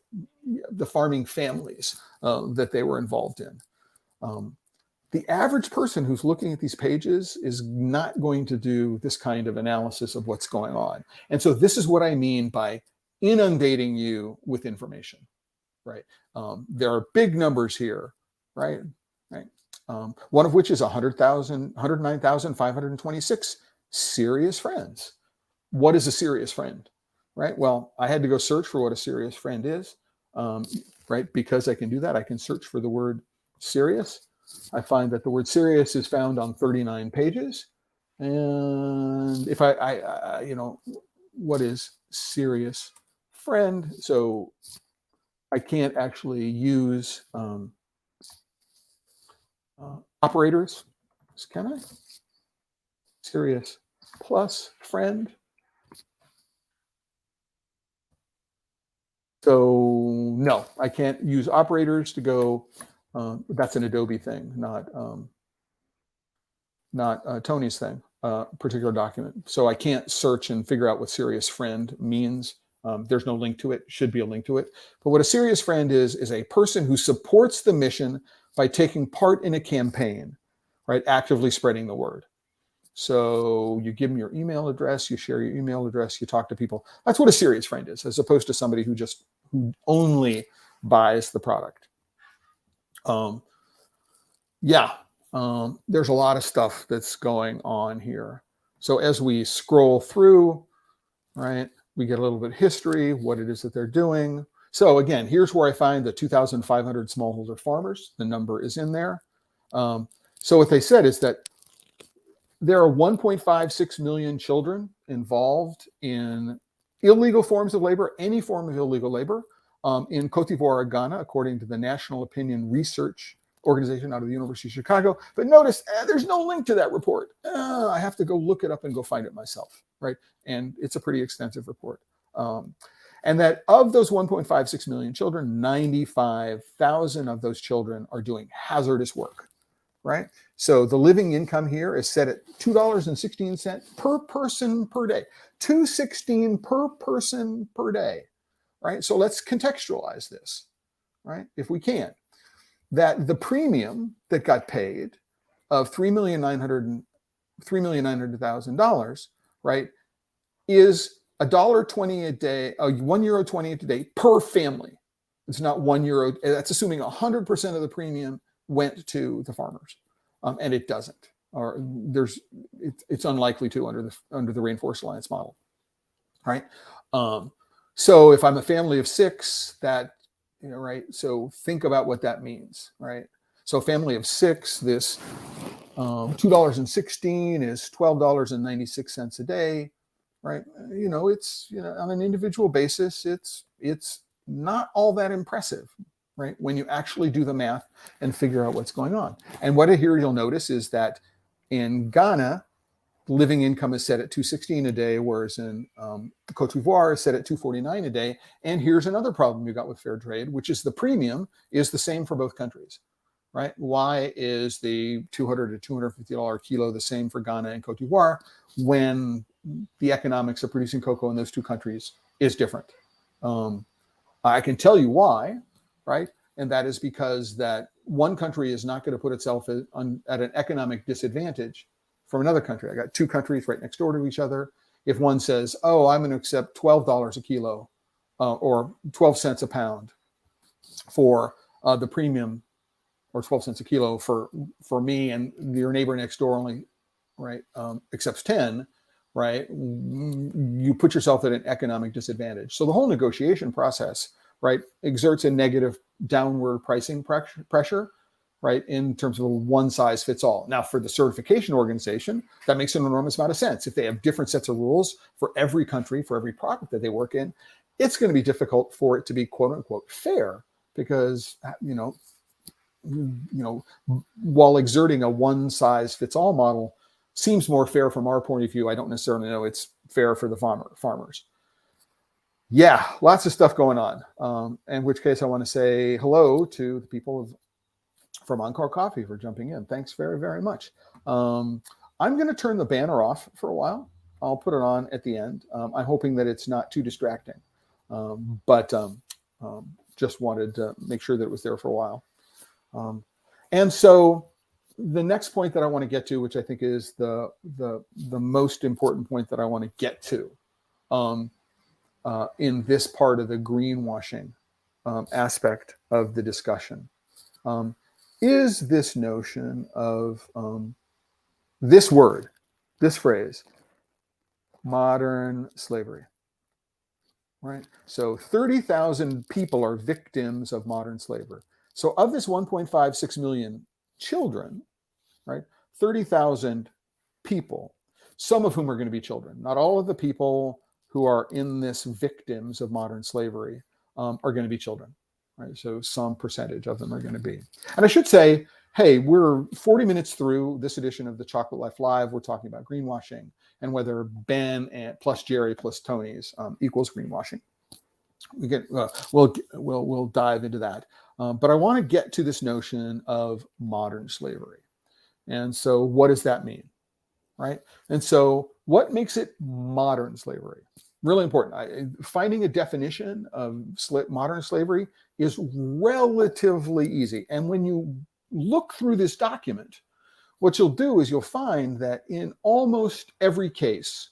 Speaker 1: the farming families that they were involved in. The average person who's looking at these pages is not going to do this kind of analysis of what's going on. And so this is what I mean by inundating you with information, right? There are big numbers here, right? One of which is 109,526 serious friends. What is a serious friend, right? Well, I had to go search for what a serious friend is, right? Because I can do that, I can search for the word serious. I find that the word serious is found on 39 pages. And if I what is serious friend? So I can't actually use operators, can I? Serious plus friend. So no, I can't use operators to go. That's an Adobe thing, not Tony's thing, particular document. So I can't search and figure out what serious friend means. There's no link to it, should be a link to it. But what a serious friend is a person who supports the mission by taking part in a campaign, right? Actively spreading the word. So you give them your email address, you share your email address, you talk to people. That's what a serious friend is, as opposed to somebody who only buys the product. There's a lot of stuff that's going on here. So as we scroll through, right, we get a little bit of history, what it is that they're doing. So again, here's where I find the 2,500 smallholder farmers. The number is in there. So what they said is that there are 1.56 million children involved in illegal forms of labor, any form of illegal labor, in Cote d'Ivoire or Ghana, according to the National Opinion Research Organization out of the University of Chicago. But notice there's no link to that report. I have to go look it up and go find it myself, right? And it's a pretty extensive report. And that of those 1.56 million children, 95,000 of those children are doing hazardous work, right? So the living income here is set at $2.16 per person per day, $2.16 per person per day, right? So let's contextualize this, right? If we can, that the premium that got paid of $3,900,000, right, is $1.20 a day, €1.20 a day per family. It's not €1. That's assuming 100% of the premium went to the farmers, and it doesn't. Or it's unlikely to under the Rainforest Alliance model, right? So if I'm a family of 6, that right. So think about what that means, right? So family of 6, this $2.16 is $12.96 a day, right? It's on an individual basis, it's not all that impressive, right? When you actually do the math and figure out what's going on. And what here you'll notice is that in Ghana, living income is set at $2.16 a day, whereas in Cote d'Ivoire is set at $2.49 a day. And here's another problem you got with fair trade, which is the premium is the same for both countries, right? Why is the $200 to $250 kilo the same for Ghana and Cote d'Ivoire when the economics of producing cocoa in those two countries is different? I can tell you why, right? And that is because that one country is not going to put itself at an economic disadvantage from another country. I got two countries right next door to each other. If one says, oh, I'm going to accept $12 a kilo or 12 cents a pound for the premium, or 12 cents a kilo for me, and your neighbor next door only, right, accepts 10, right, you put yourself at an economic disadvantage. So the whole negotiation process, right, exerts a negative downward pricing pressure, right, in terms of a one size fits all. Now, for the certification organization, that makes an enormous amount of sense. If they have different sets of rules for every country, for every product that they work in, it's going to be difficult for it to be quote unquote fair, because, while exerting a one size fits all model seems more fair from our point of view, I don't necessarily know it's fair for the farmers. Yeah, lots of stuff going on. In which case I want to say hello to the people from Encore Coffee for jumping in. Thanks very, very much. I'm going to turn the banner off for a while. I'll put it on at the end. I'm hoping that it's not too distracting, but just wanted to make sure that it was there for a while. And so the next point that I want to get to, which I think is the most important point that I want to get to in this part of the greenwashing aspect of the discussion, is this notion of this word, this phrase, modern slavery, right? So 30,000 people are victims of modern slavery. So of this 1.56 million children, right, 30,000 people, some of whom are going to be children. Not all of the people who are in this victims of modern slavery are going to be children, right? So some percentage of them are going to be. And I should say, hey, we're 40 minutes through this edition of the Chocolate Life Live. We're talking about greenwashing and whether Ben and plus Jerry plus Tony's equals greenwashing. We'll dive into that. But I want to get to this notion of modern slavery. And so what does that mean, right? And so what makes it modern slavery? Really important. Finding a definition of modern slavery is relatively easy. And when you look through this document, what you'll do is you'll find that in almost every case,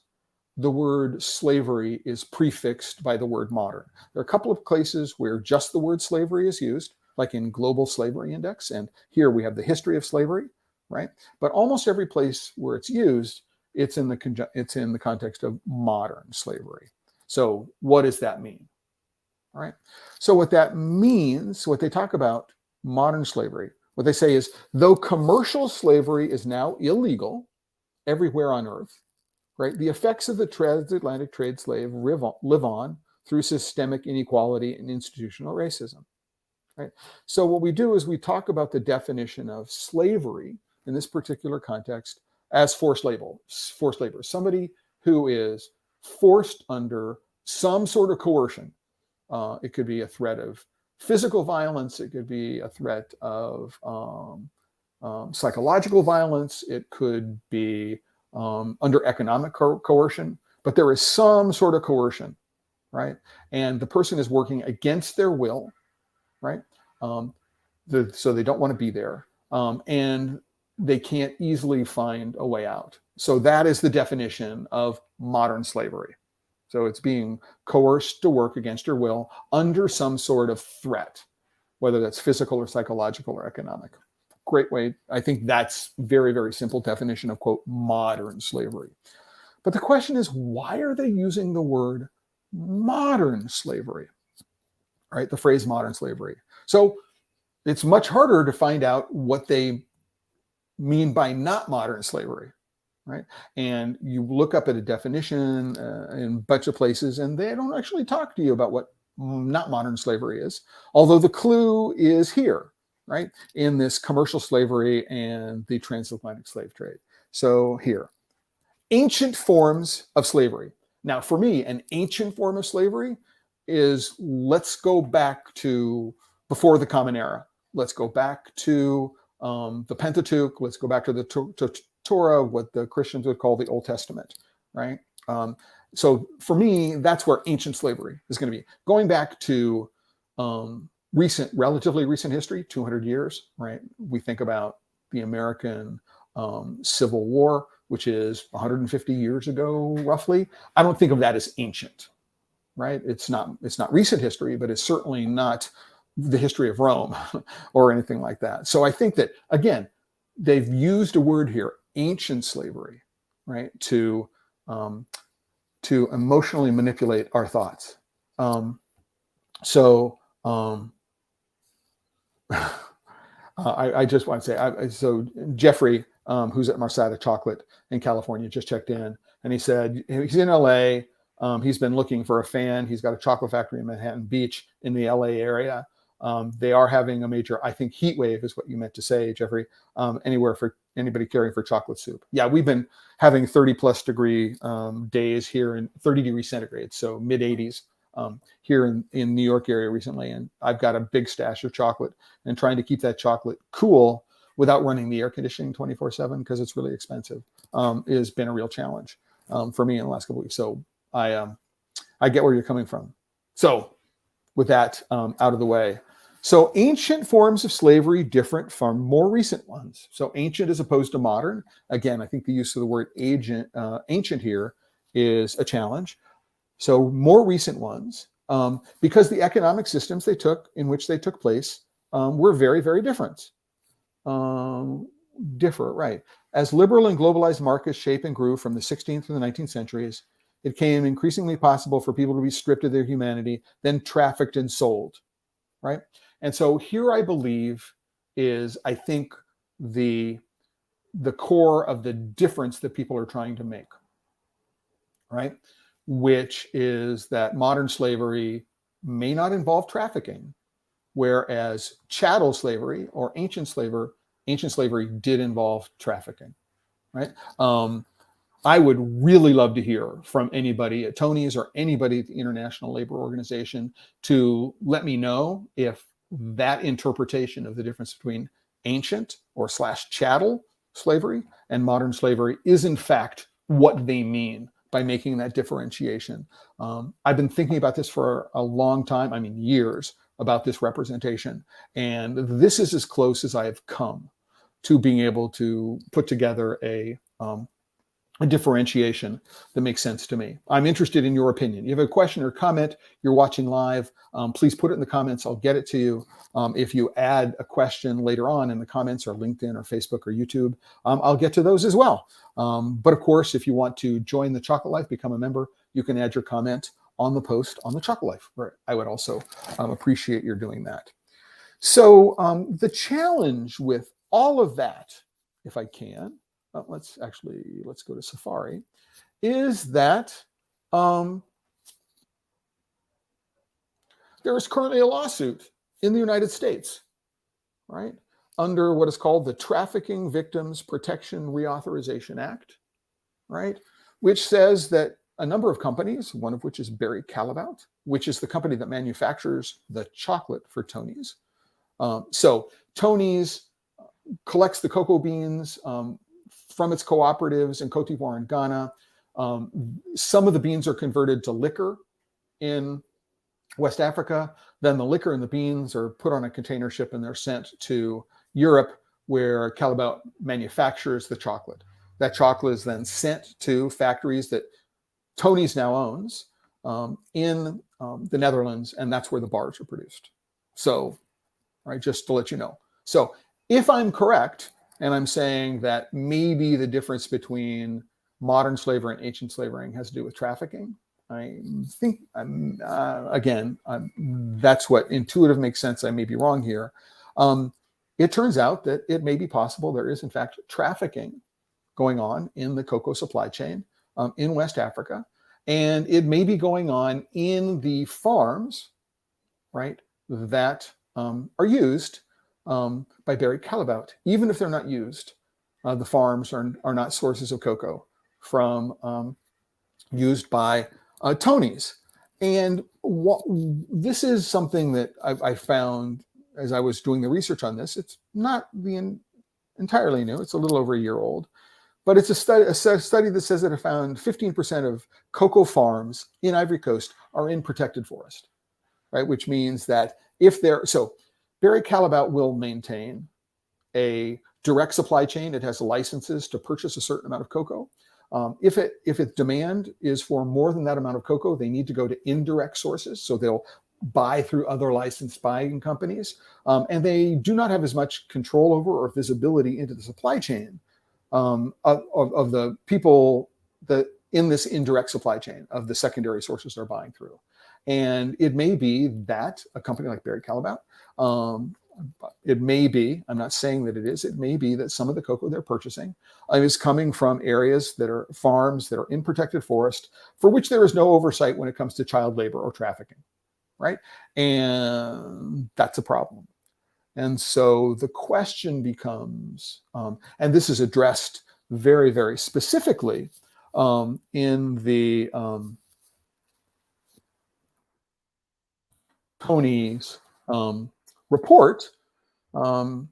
Speaker 1: the word slavery is prefixed by the word modern. There are a couple of places where just the word slavery is used, like in Global Slavery Index. And here we have the history of slavery, right? But almost every place where it's used, it's in the context of modern slavery. So what does that mean? All right. So what that means, what they talk about modern slavery, what they say is, though commercial slavery is now illegal everywhere on earth, right? The effects of the transatlantic trade slave live on through systemic inequality and institutional racism, right? So what we do is we talk about the definition of slavery in this particular context as forced labor, somebody who is forced under some sort of coercion. It could be a threat of physical violence. It could be a threat of psychological violence. It could be under economic coercion, but there is some sort of coercion, right? And the person is working against their will, right? So they don't want to be there. And they can't easily find a way out. So that is the definition of modern slavery. So it's being coerced to work against your will under some sort of threat, whether that's physical or psychological or economic. Great way. I think that's very, very simple definition of, quote, modern slavery. But the question is, why are they using the word modern slavery, right? The phrase modern slavery. So it's much harder to find out what they mean by not modern slavery, right? And you look up at a definition in a bunch of places, and they don't actually talk to you about what not modern slavery is, although the clue is here, right? In this commercial slavery and the transatlantic slave trade. So here, ancient forms of slavery. Now, for me, an ancient form of slavery is, let's go back to before the Common Era. Let's go back to the Pentateuch. Let's go back to the Torah, what the Christians would call the Old Testament, right? So for me, that's where ancient slavery is going to be. Going back to relatively recent history, 200 years, right? We think about the American Civil War, which is 150 years ago, roughly. I don't think of that as ancient, right? It's not recent history, but it's certainly not the history of Rome or anything like that. So I think that, again, they've used a word here, ancient slavery, right, to emotionally manipulate our thoughts. I just want to say, so Jeffrey, who's at Marsada Chocolate in California, just checked in, and he said he's in LA. He's been looking for a fan. He's got a chocolate factory in Manhattan Beach in the LA area. They are having a major, I think, heat wave is what you meant to say, Jeffrey, anywhere for anybody caring for chocolate soup. Yeah, we've been having 30+ degree days here in 30 degrees centigrade, so mid 80s here in New York area recently. And I've got a big stash of chocolate, and trying to keep that chocolate cool without running the air conditioning 24/7 because it's really expensive has been a real challenge for me in the last couple of weeks. So I get where you're coming from. So with that out of the way. So ancient forms of slavery different from more recent ones. So ancient as opposed to modern. Again, I think the use of the word ancient here is a challenge. So more recent ones, because the economic systems in which they took place were very, very different. Right. As liberal and globalized markets shape and grew from the 16th to the 19th centuries, it became increasingly possible for people to be stripped of their humanity, then trafficked and sold, right? And so here I believe is, I think, the core of the difference that people are trying to make, right? Which is that modern slavery may not involve trafficking, whereas chattel slavery or ancient slavery did involve trafficking, right? I would really love to hear from anybody at Tony's or anybody at the International Labor Organization to let me know if that interpretation of the difference between ancient or / chattel slavery and modern slavery is in fact what they mean by making that differentiation. I've been thinking about this for a long time, I mean years, about this representation. And this is as close as I have come to being able to put together a differentiation that makes sense to me. I'm interested in your opinion. You have a question or comment, you're watching live, please put it in the comments. I'll get it to you. If you add a question later on in the comments or LinkedIn or Facebook or YouTube, I'll get to those as well. But of course, if you want to join the Chocolate Life, become a member, you can add your comment on the post on the Chocolate Life, where I would also appreciate your doing that. So the challenge with all of that, if I can, let's go to Safari, is that there is currently a lawsuit in the United States, right, under what is called the Trafficking Victims Protection Reauthorization Act, right, which says that a number of companies, one of which is Barry Callebaut, which is the company that manufactures the chocolate for Tony's. So Tony's collects the cocoa beans from its cooperatives in Cote d'Ivoire and Ghana. Some of the beans are converted to liquor in West Africa. Then the liquor and the beans are put on a container ship and they're sent to Europe, where Callebaut manufactures the chocolate. That chocolate is then sent to factories that Tony's now owns in the Netherlands, and that's where the bars are produced. So, right, just to let you know. So if I'm correct, and I'm saying that maybe the difference between modern slavery and ancient slavery has to do with trafficking, I think, that's what intuitive makes sense. I may be wrong here. It turns out that it may be possible there is, in fact, trafficking going on in the cocoa supply chain in West Africa. And it may be going on in the farms, right, that are used by Barry Callebaut. Even if they're not used, the farms are not sources of cocoa from used by Tony's. And this is something that I found as I was doing the research on this. It's not entirely new. It's a little over a year old. But it's a study that says that it found 15% of cocoa farms in Ivory Coast are in protected forest, right? Which means that so Barry Callebaut will maintain a direct supply chain. It has licenses to purchase a certain amount of cocoa. If its demand is for more than that amount of cocoa, they need to go to indirect sources. So they'll buy through other licensed buying companies. And they do not have as much control over or visibility into the supply chain of the people that in this indirect supply chain of the secondary sources they're buying through. And it may be that a company like Barry Callebaut it may be, I'm not saying that it is, it may be that some of the cocoa they're purchasing is coming from areas that are farms that are in protected forest, for which there is no oversight when it comes to child labor or trafficking, right? And that's a problem. And so the question becomes, and this is addressed very, very specifically in the Tony's report. You'll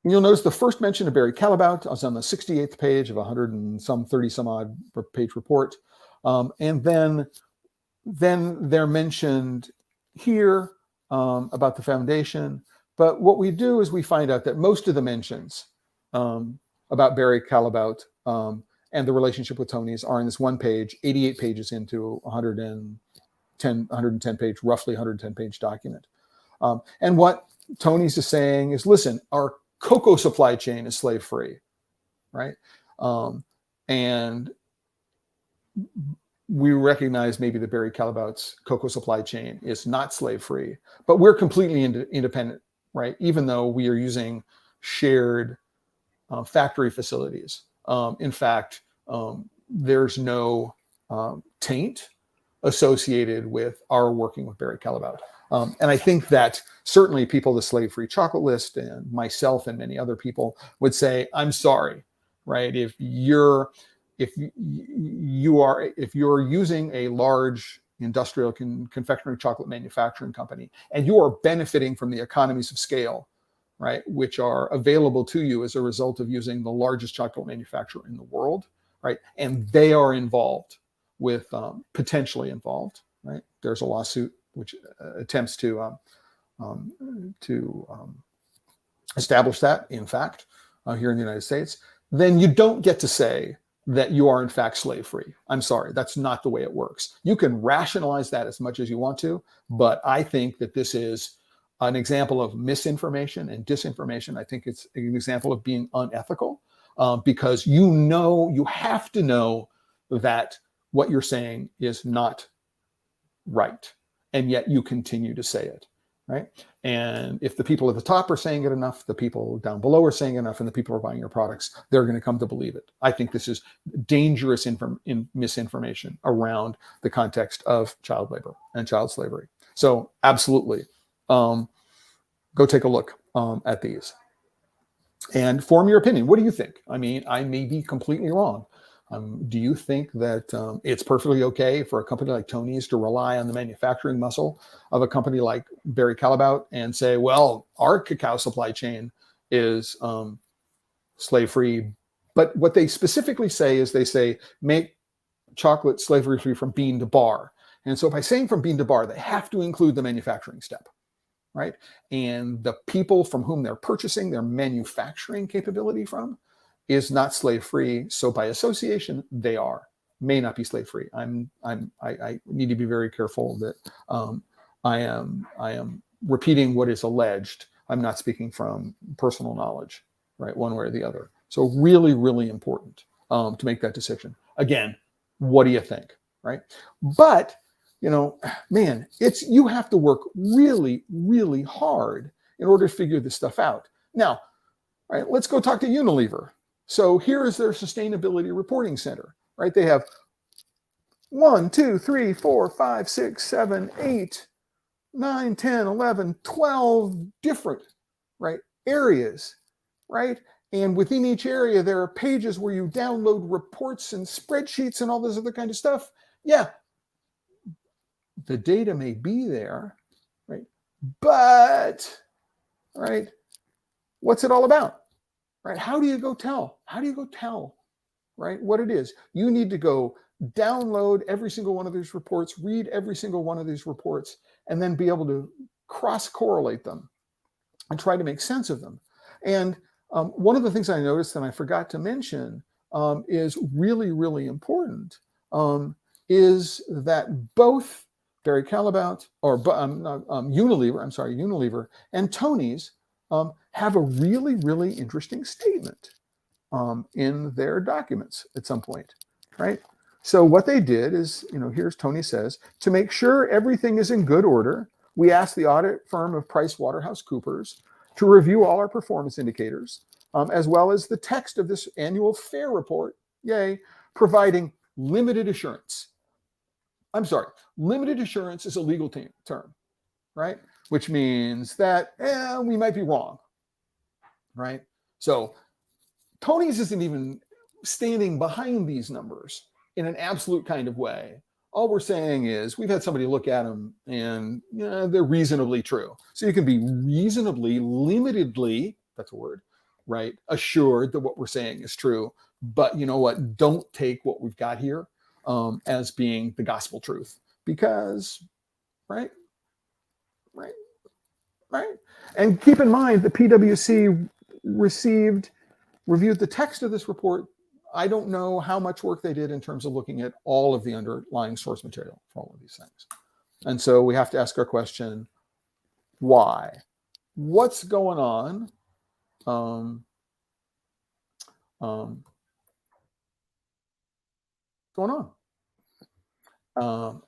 Speaker 1: notice the first mention of Barry Callebaut is on the 68th page of 100 and some 30 some odd page report. And then they're mentioned here about the foundation. But what we do is we find out that most of the mentions about Barry Callebaut and the relationship with Tony's are in this one page, 88 pages into 110 page, roughly 110 page document. And what Tony's is saying is, listen, our cocoa supply chain is slave free, right? And we recognize maybe that Barry Callebaut's cocoa supply chain is not slave free, but we're completely independent, right? Even though we are using shared factory facilities. In fact, there's no taint associated with our working with Barry Callebaut. And I think that certainly people, the Slave Free Chocolate List and myself and many other people would say, I'm sorry, right? If you're using a large industrial confectionery chocolate manufacturing company and you are benefiting from the economies of scale, right, which are available to you as a result of using the largest chocolate manufacturer in the world, right, and they are involved with potentially involved, right? There's a lawsuit which attempts to establish that, in fact, here in the United States. Then you don't get to say that you are in fact slave free. I'm sorry, that's not the way it works. You can rationalize that as much as you want to, but I think that this is an example of misinformation and disinformation. I think it's an example of being unethical because you have to know that what you're saying is not right, and yet you continue to say it, right? And if the people at the top are saying it enough, the people down below are saying enough, and the people who are buying your products, they're going to come to believe it. I think this is dangerous misinformation around the context of child labor and child slavery. So absolutely, go take a look at these and form your opinion. What do you think? I mean, I may be completely wrong. Do you think that it's perfectly okay for a company like Tony's to rely on the manufacturing muscle of a company like Barry Callebaut and say, well, our cacao supply chain is slave-free? But what they specifically say is they say, make chocolate slavery-free from bean to bar. And so by saying from bean to bar, they have to include the manufacturing step, right? And the people from whom they're purchasing their manufacturing capability from is not slave-free. So by association, they may not be slave-free. I need to be very careful that I am repeating what is alleged. I'm not speaking from personal knowledge, right? One way or the other. So really, really important to make that decision. Again, what do you think, right? But man, you have to work really, really hard in order to figure this stuff out. Now, right, let's go talk to Unilever. So here is their sustainability reporting center, right? They have 1, 2, 3, 4, 5, 6, 7, 8, 9, 10, 11, 12 different, right, areas, right? And within each area, there are pages where you download reports and spreadsheets and all this other kind of stuff. Yeah, the data may be there, right? But, right, what's it all about? Right? How do you go tell? Right, what it is? You need to go download every single one of these reports, read every single one of these reports, and then be able to cross-correlate them and try to make sense of them. And one of the things I noticed and I forgot to mention is really, really important is that both Barry Callebaut or Unilever and Tony's have a really, really interesting statement in their documents at some point, right? So what they did is, here's Tony says, to make sure everything is in good order, we asked the audit firm of PricewaterhouseCoopers to review all our performance indicators, as well as the text of this annual FAIR report, yay, providing limited assurance. I'm sorry, limited assurance is a legal term, right? Which means that we might be wrong, right? So Tony's isn't even standing behind these numbers in an absolute kind of way. All we're saying is we've had somebody look at them and they're reasonably true. So you can be reasonably, limitedly, that's a word, right, assured that what we're saying is true. But you know what? Don't take what we've got here as being the gospel truth, because, right. And keep in mind, the PwC reviewed the text of this report. I don't know how much work they did in terms of looking at all of the underlying source material for all of these things. And so we have to ask our question, why? What's going on? I'm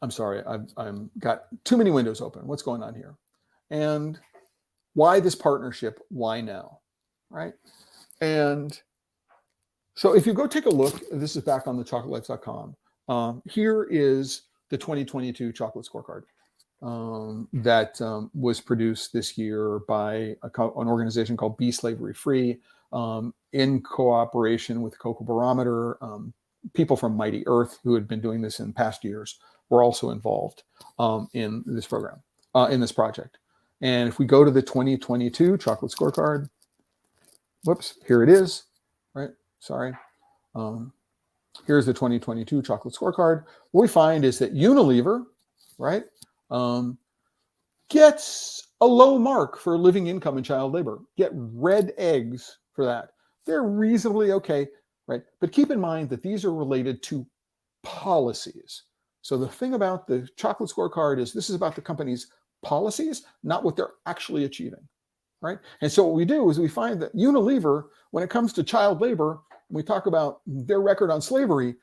Speaker 1: sorry, I've got too many windows open. What's going on here? And why this partnership? Why now? Right? And so if you go take a look, this is back on TheChocolateLife.com. Here is the 2022 chocolate scorecard that was produced this year by an organization called Be Slavery Free in cooperation with Cocoa Barometer. People from Mighty Earth, who had been doing this in past years, were also involved in this program, in this project. And if we go to the 2022 chocolate scorecard, whoops, here it is, right? Sorry. Here's the 2022 chocolate scorecard. What we find is that Unilever, right, gets a low mark for living income and child labor, get red eggs for that. They're reasonably okay, right? But keep in mind that these are related to policies. So the thing about the chocolate scorecard is this is about the company's policies, not what they're actually achieving, right? And so what we do is we find that Unilever, when it comes to child labor, we talk about their record on slavery,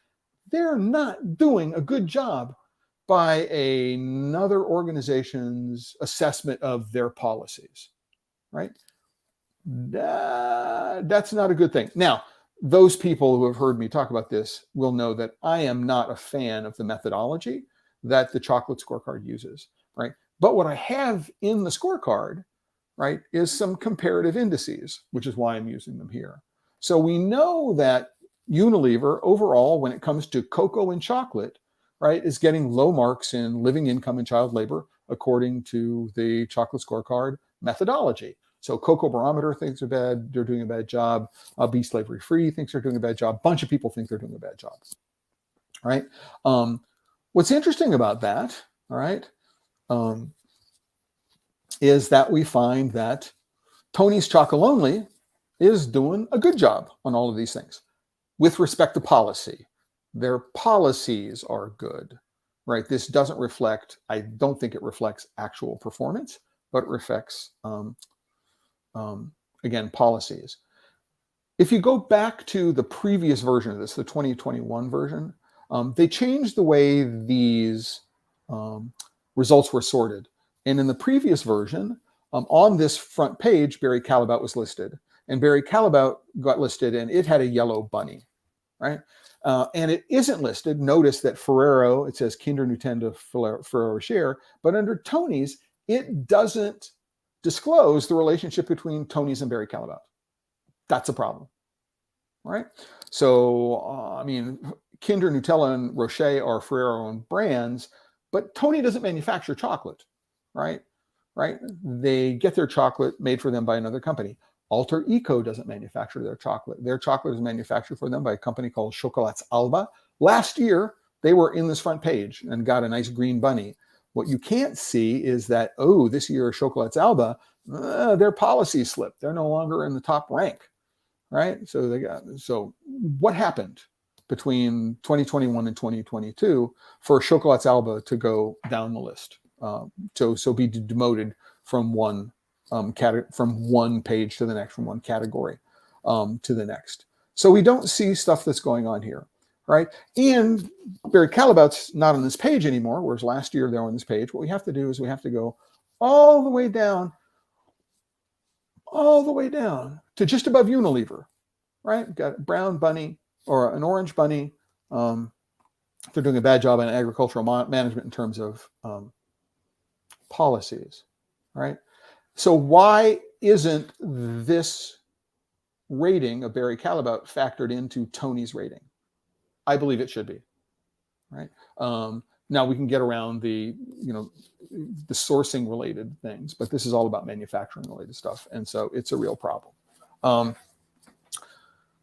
Speaker 1: they're not doing a good job by another organization's assessment of their policies, right? That's not a good thing. Now, those people who have heard me talk about this will know that I am not a fan of the methodology that the chocolate scorecard uses, right? But what I have in the scorecard, right, is some comparative indices, which is why I'm using them here. So we know that Unilever overall, when it comes to cocoa and chocolate, right, is getting low marks in living income and child labor according to the chocolate scorecard methodology. So Cocoa Barometer thinks they're doing a bad job. Be Slavery Free thinks they're doing a bad job. A bunch of people think they're doing a bad job, right? What's interesting about that, all right, is that we find that Tony's Chocolonely is doing a good job on all of these things. With respect to policy, their policies are good, right? This doesn't reflect, I don't think it reflects actual performance, but it reflects, again, policies. If you go back to the previous version of this, the 2021 version, they changed the way these results were sorted. And in the previous version, on this front page, Barry Callebaut was listed. And Barry Callebaut got listed and it had a yellow bunny, right? And it isn't listed. Notice that Ferrero, it says Kinder Nintendo Ferrero Rocher, but under Tony's, it doesn't disclose the relationship between Tony's and Barry Callebaut. That's a problem, right? So, I mean, Kinder, Nutella, and Rocher are Ferrero-owned brands, but Tony doesn't manufacture chocolate, right? They get their chocolate made for them by another company. Alter Eco doesn't manufacture their chocolate. Their chocolate is manufactured for them by a company called Chocolonely. Last year, they were in this front page and got a nice green bunny. What you can't see is that, oh, this year Chocolonely, their policy slipped. They're no longer in the top rank, right? So what happened between 2021 and 2022 for Chocolonely to go down the list? So be demoted from one page to the next, from one category to the next. So we don't see stuff that's going on here, right? And Barry Callebaut's not on this page anymore, whereas last year they were on this page. What we have to do is we have to go all the way down all the way down to just above Unilever, right? Got a brown bunny or an orange bunny. They're doing a bad job on agricultural management in terms of policies, right? So why isn't this rating of Barry Callebaut factored into Tony's rating? I believe it should be, right? Now we can get around the sourcing related things, but this is all about manufacturing related stuff, and so it's a real problem.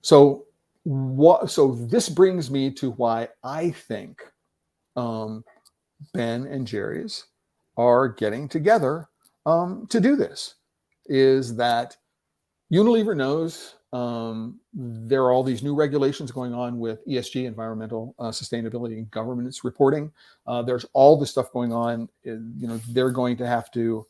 Speaker 1: So this brings me to why I think Ben and Jerry's are getting together to do this. Is that Unilever knows there are all these new regulations going on with ESG, environmental sustainability, and governance reporting. There's all this stuff going on. They're going to have to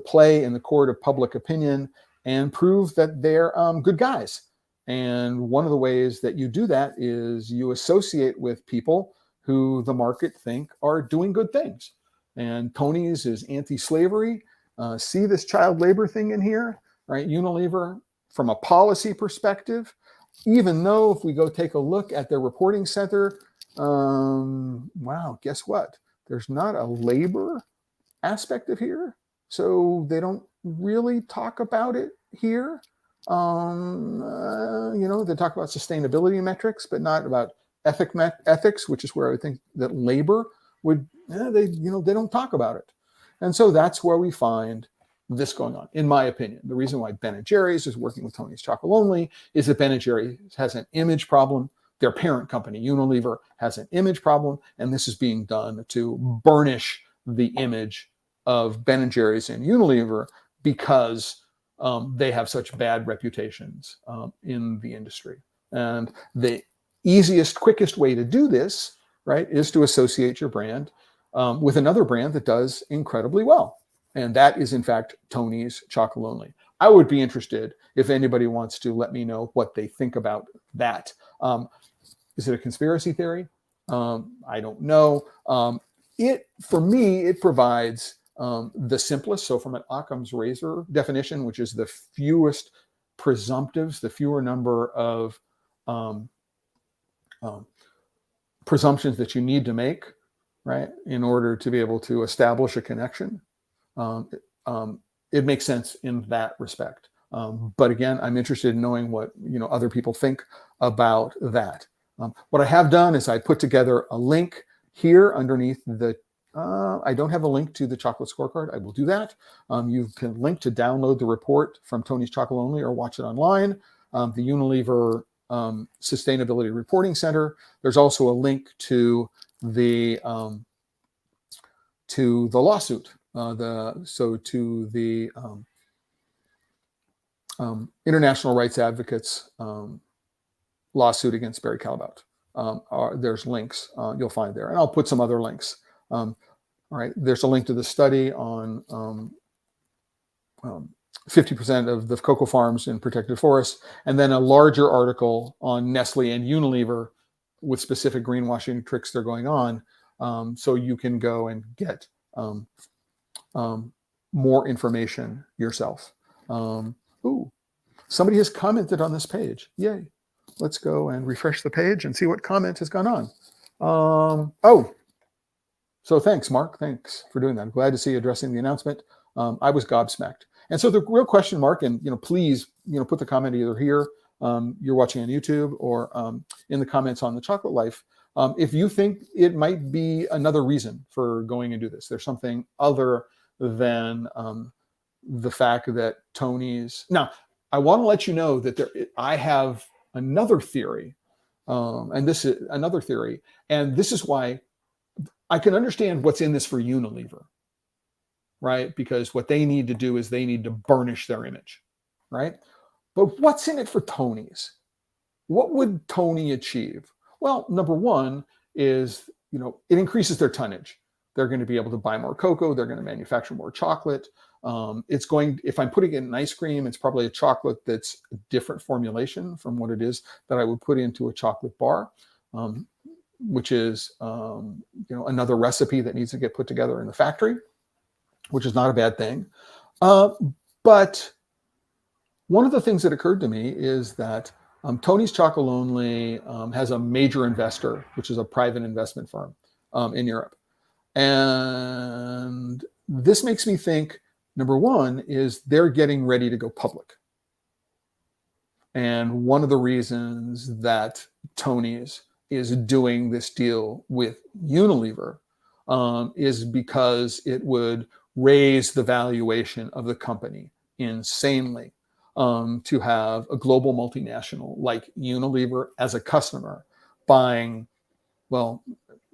Speaker 1: play in the court of public opinion and prove that they're good guys. And one of the ways that you do that is you associate with people who the market think are doing good things. And Tony's is anti-slavery. See this child labor thing in here, right? Unilever, from a policy perspective, even though if we go take a look at their reporting center, wow, guess what? There's not a labor aspect of here. So they don't really talk about it here. They talk about sustainability metrics, but not about ethics, which is where I would think that labor would, they don't talk about it. And so that's where we find this going on, in my opinion. The reason why Ben & Jerry's is working with Tony's Chocolonely is that Ben & Jerry's has an image problem. Their parent company, Unilever, has an image problem, and this is being done to burnish the image of Ben & Jerry's and Unilever because they have such bad reputations in the industry. And the easiest, quickest way to do this, right, is to associate your brand with another brand that does incredibly well. And that is, in fact, Tony's Chocolonely. I would be interested if anybody wants to let me know what they think about that. Is it a conspiracy theory? I don't know. For me, it provides the simplest. So from an Occam's razor definition, which is the fewest presumptives, the fewer number of presumptions that you need to make, right, in order to be able to establish a connection. It makes sense in that respect. But again, I'm interested in knowing what other people think about that. What I have done is I put together a link here underneath the. I don't have a link to the chocolate scorecard. I will do that. You can link to download the report from Tony's Chocolonely or watch it online. The Unilever Sustainability Reporting Center. There's also a link to the lawsuit. To the International Rights Advocates lawsuit against Barry Callebaut. There's links you'll find there, and I'll put some other links. All right, there's a link to the study on 50% of the cocoa farms in protected forests, and then a larger article on Nestle and Unilever with specific greenwashing tricks they're going on. So you can go and get more information yourself. Ooh, somebody has commented on this page. Yay. Let's go and refresh the page and see what comment has gone on. So thanks, Mark. Thanks for doing that. I'm glad to see you addressing the announcement. I was gobsmacked. And so the real question, Mark, and please put the comment either here, you're watching on YouTube, or in the comments on the Chocolate Life, if you think it might be another reason for going and do this. There's something other than the fact that Tony's. Now, I want to let you know that I have another theory, and this is another theory, and this is why I can understand what's in this for Unilever, right? Because what they need to do is they need to burnish their image, right? But what's in it for Tony's? What would Tony achieve? Well, number one is, it increases their tonnage. They're going to be able to buy more cocoa. They're going to manufacture more chocolate. If I'm putting it in ice cream, it's probably a chocolate that's a different formulation from what it is that I would put into a chocolate bar, which is, another recipe that needs to get put together in the factory, which is not a bad thing. But one of the things that occurred to me is that Tony's Chocolonely has a major investor, which is a private investment firm in Europe. And this makes me think, number one, is they're getting ready to go public. And one of the reasons that Tony's is doing this deal with Unilever is because it would raise the valuation of the company insanely to have a global multinational like Unilever as a customer buying, well,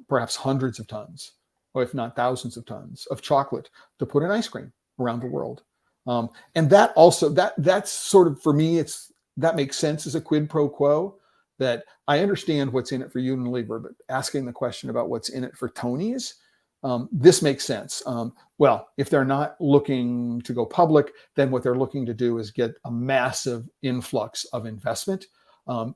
Speaker 1: perhaps hundreds of tons, or if not thousands of tons of chocolate to put in ice cream around the world. And that also, that's sort of, for me, that makes sense as a quid pro quo, that I understand what's in it for Unilever, but asking the question about what's in it for Tony's, this makes sense. Well, if they're not looking to go public, then what they're looking to do is get a massive influx of investment.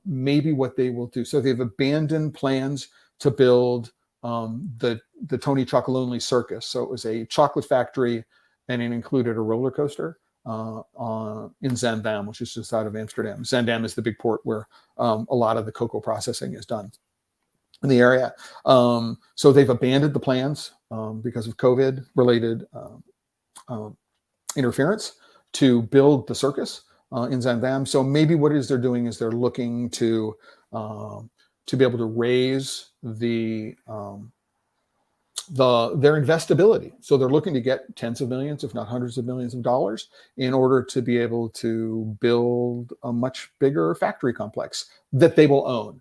Speaker 1: Maybe what they will do, so they've abandoned plans to build the Tony Chocolonely circus. So it was a chocolate factory, and it included a roller coaster in Zaandam, which is just out of Amsterdam. Zaandam is the big port where a lot of the cocoa processing is done in the area. So they've abandoned the plans because of COVID-related interference to build the circus in Zaandam. So maybe what it is they're doing is they're looking to be able to raise their investability. So they're looking to get tens of millions, if not hundreds of millions of dollars in order to be able to build a much bigger factory complex that they will own.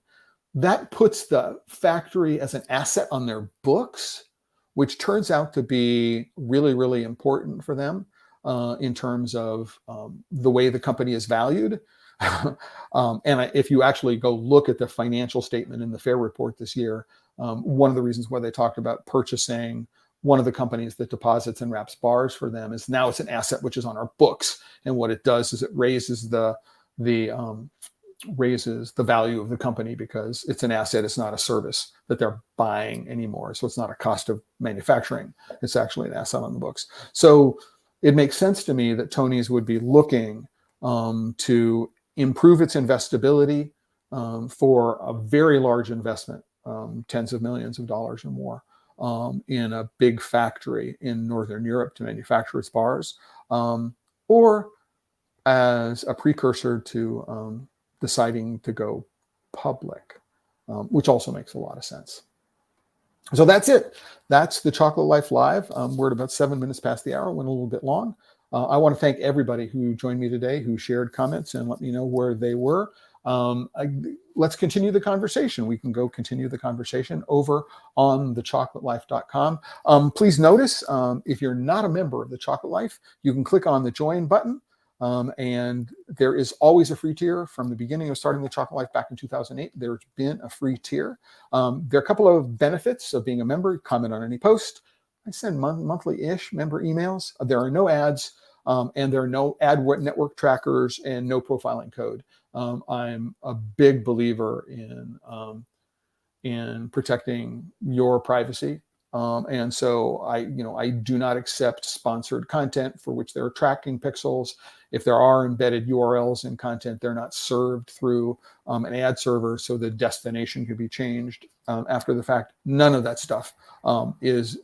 Speaker 1: That puts the factory as an asset on their books, which turns out to be really, really important for them in terms of the way the company is valued. If you actually go look at the financial statement in the FAIR report this year, one of the reasons why they talked about purchasing one of the companies that deposits and wraps bars for them is now it's an asset which is on our books. And what it does is it raises the value of the company because it's an asset. It's not a service that they're buying anymore. So it's not a cost of manufacturing. It's actually an asset on the books. So it makes sense to me that Tony's would be looking to improve its investability for a very large investment, tens of millions of dollars or more, in a big factory in Northern Europe to manufacture its bars, or as a precursor to deciding to go public, which also makes a lot of sense. So that's it. That's the Chocolate Life Live. We're at about 7 minutes past the hour, went a little bit long. I want to thank everybody who joined me today, who shared comments and let me know where they were. Let's continue the conversation. We can go continue the conversation over on TheChocolateLife.com. Please notice, if you're not a member of The Chocolate Life, you can click on the join button. And there is always a free tier. From the beginning of starting The Chocolate Life back in 2008, there's been a free tier. There are a couple of benefits of being a member. Comment on any post. I send monthly-ish member emails. There are no ads, and there are no ad network trackers and no profiling code. I'm a big believer in protecting your privacy. And so I do not accept sponsored content for which there are tracking pixels. If there are embedded URLs in content, they're not served through an ad server, so the destination can be changed after the fact. None of that stuff is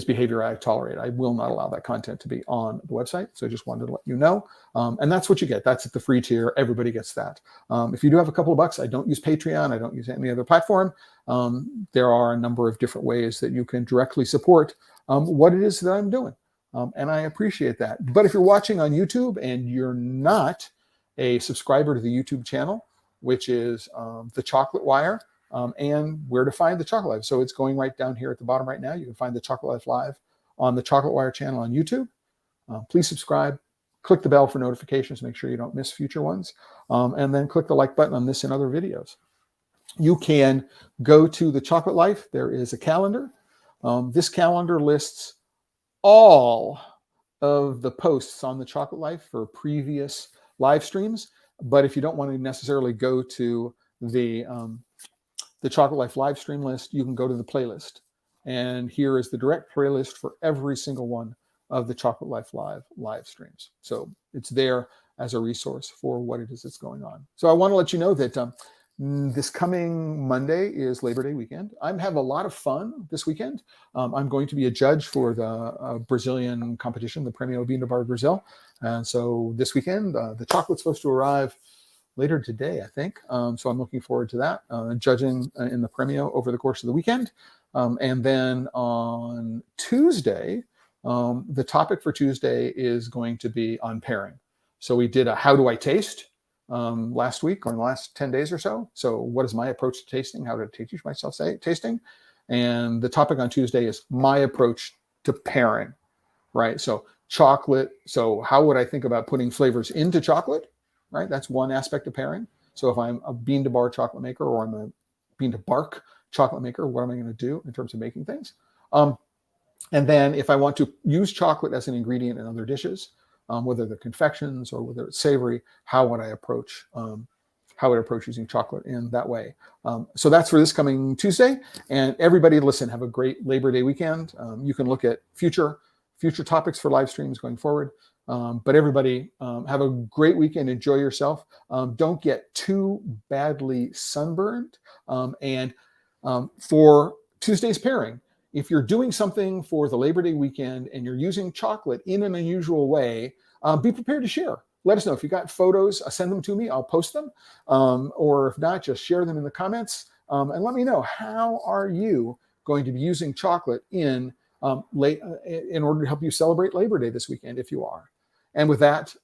Speaker 1: behavior I tolerate. I will not allow that content to be on the website. So I just wanted to let you know. And that's what you get. That's at the free tier. Everybody gets that. If you do have a couple of bucks, I don't use Patreon. I don't use any other platform. There are a number of different ways that you can directly support what it is that I'm doing. And I appreciate that. But if you're watching on YouTube and you're not a subscriber to the YouTube channel, which is The Chocolate Wire, and where to find The Chocolate Life. So it's going right down here at the bottom right now. You can find The Chocolate Life Live on the Chocolate Wire channel on YouTube. Please subscribe. Click the bell for notifications. Make sure you don't miss future ones. And then click the like button on this and other videos. You can go to The Chocolate Life. There is a calendar. This calendar lists all of the posts on The Chocolate Life for previous live streams. But if you don't want to necessarily go to the Chocolate Life live stream list, you can go to the playlist. And here is the direct playlist for every single one of the Chocolate Life live streams. So it's there as a resource for what it is that's going on. So I want to let you know that this coming Monday is Labor Day weekend. I'm having a lot of fun this weekend. I'm going to be a judge for the Brazilian competition, the Prêmio Vinho Bar Brazil. And so this weekend, the chocolate's supposed to arrive later today, I think. So I'm looking forward to that, judging in the Prêmio over the course of the weekend. And then on Tuesday, the topic for Tuesday is going to be on pairing. So we did a how do I taste last week or in the last 10 days or so. So what is my approach to tasting? How to teach myself tasting? And the topic on Tuesday is my approach to pairing, right? So chocolate. So how would I think about putting flavors into chocolate, right? That's one aspect of pairing. So if I'm a bean to bar chocolate maker or I'm a bean to bark chocolate maker, what am I going to do in terms of making things? And then if I want to use chocolate as an ingredient in other dishes, whether they're confections or whether it's savory, how would I approach using chocolate in that way? So that's for this coming Tuesday. And everybody, listen, have a great Labor Day weekend. You can look at future topics for live streams going forward. But everybody, have a great weekend. Enjoy yourself. Don't get too badly sunburned. And for Tuesday's pairing, if you're doing something for the Labor Day weekend and you're using chocolate in an unusual way, be prepared to share. Let us know. If you got photos, send them to me. I'll post them. Or if not, just share them in the comments. And let me know, how are you going to be using chocolate in order to help you celebrate Labor Day this weekend, if you are. And with that,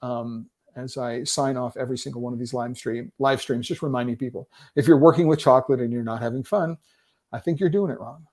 Speaker 1: as I sign off every single one of these live streams, just reminding people, if you're working with chocolate and you're not having fun, I think you're doing it wrong.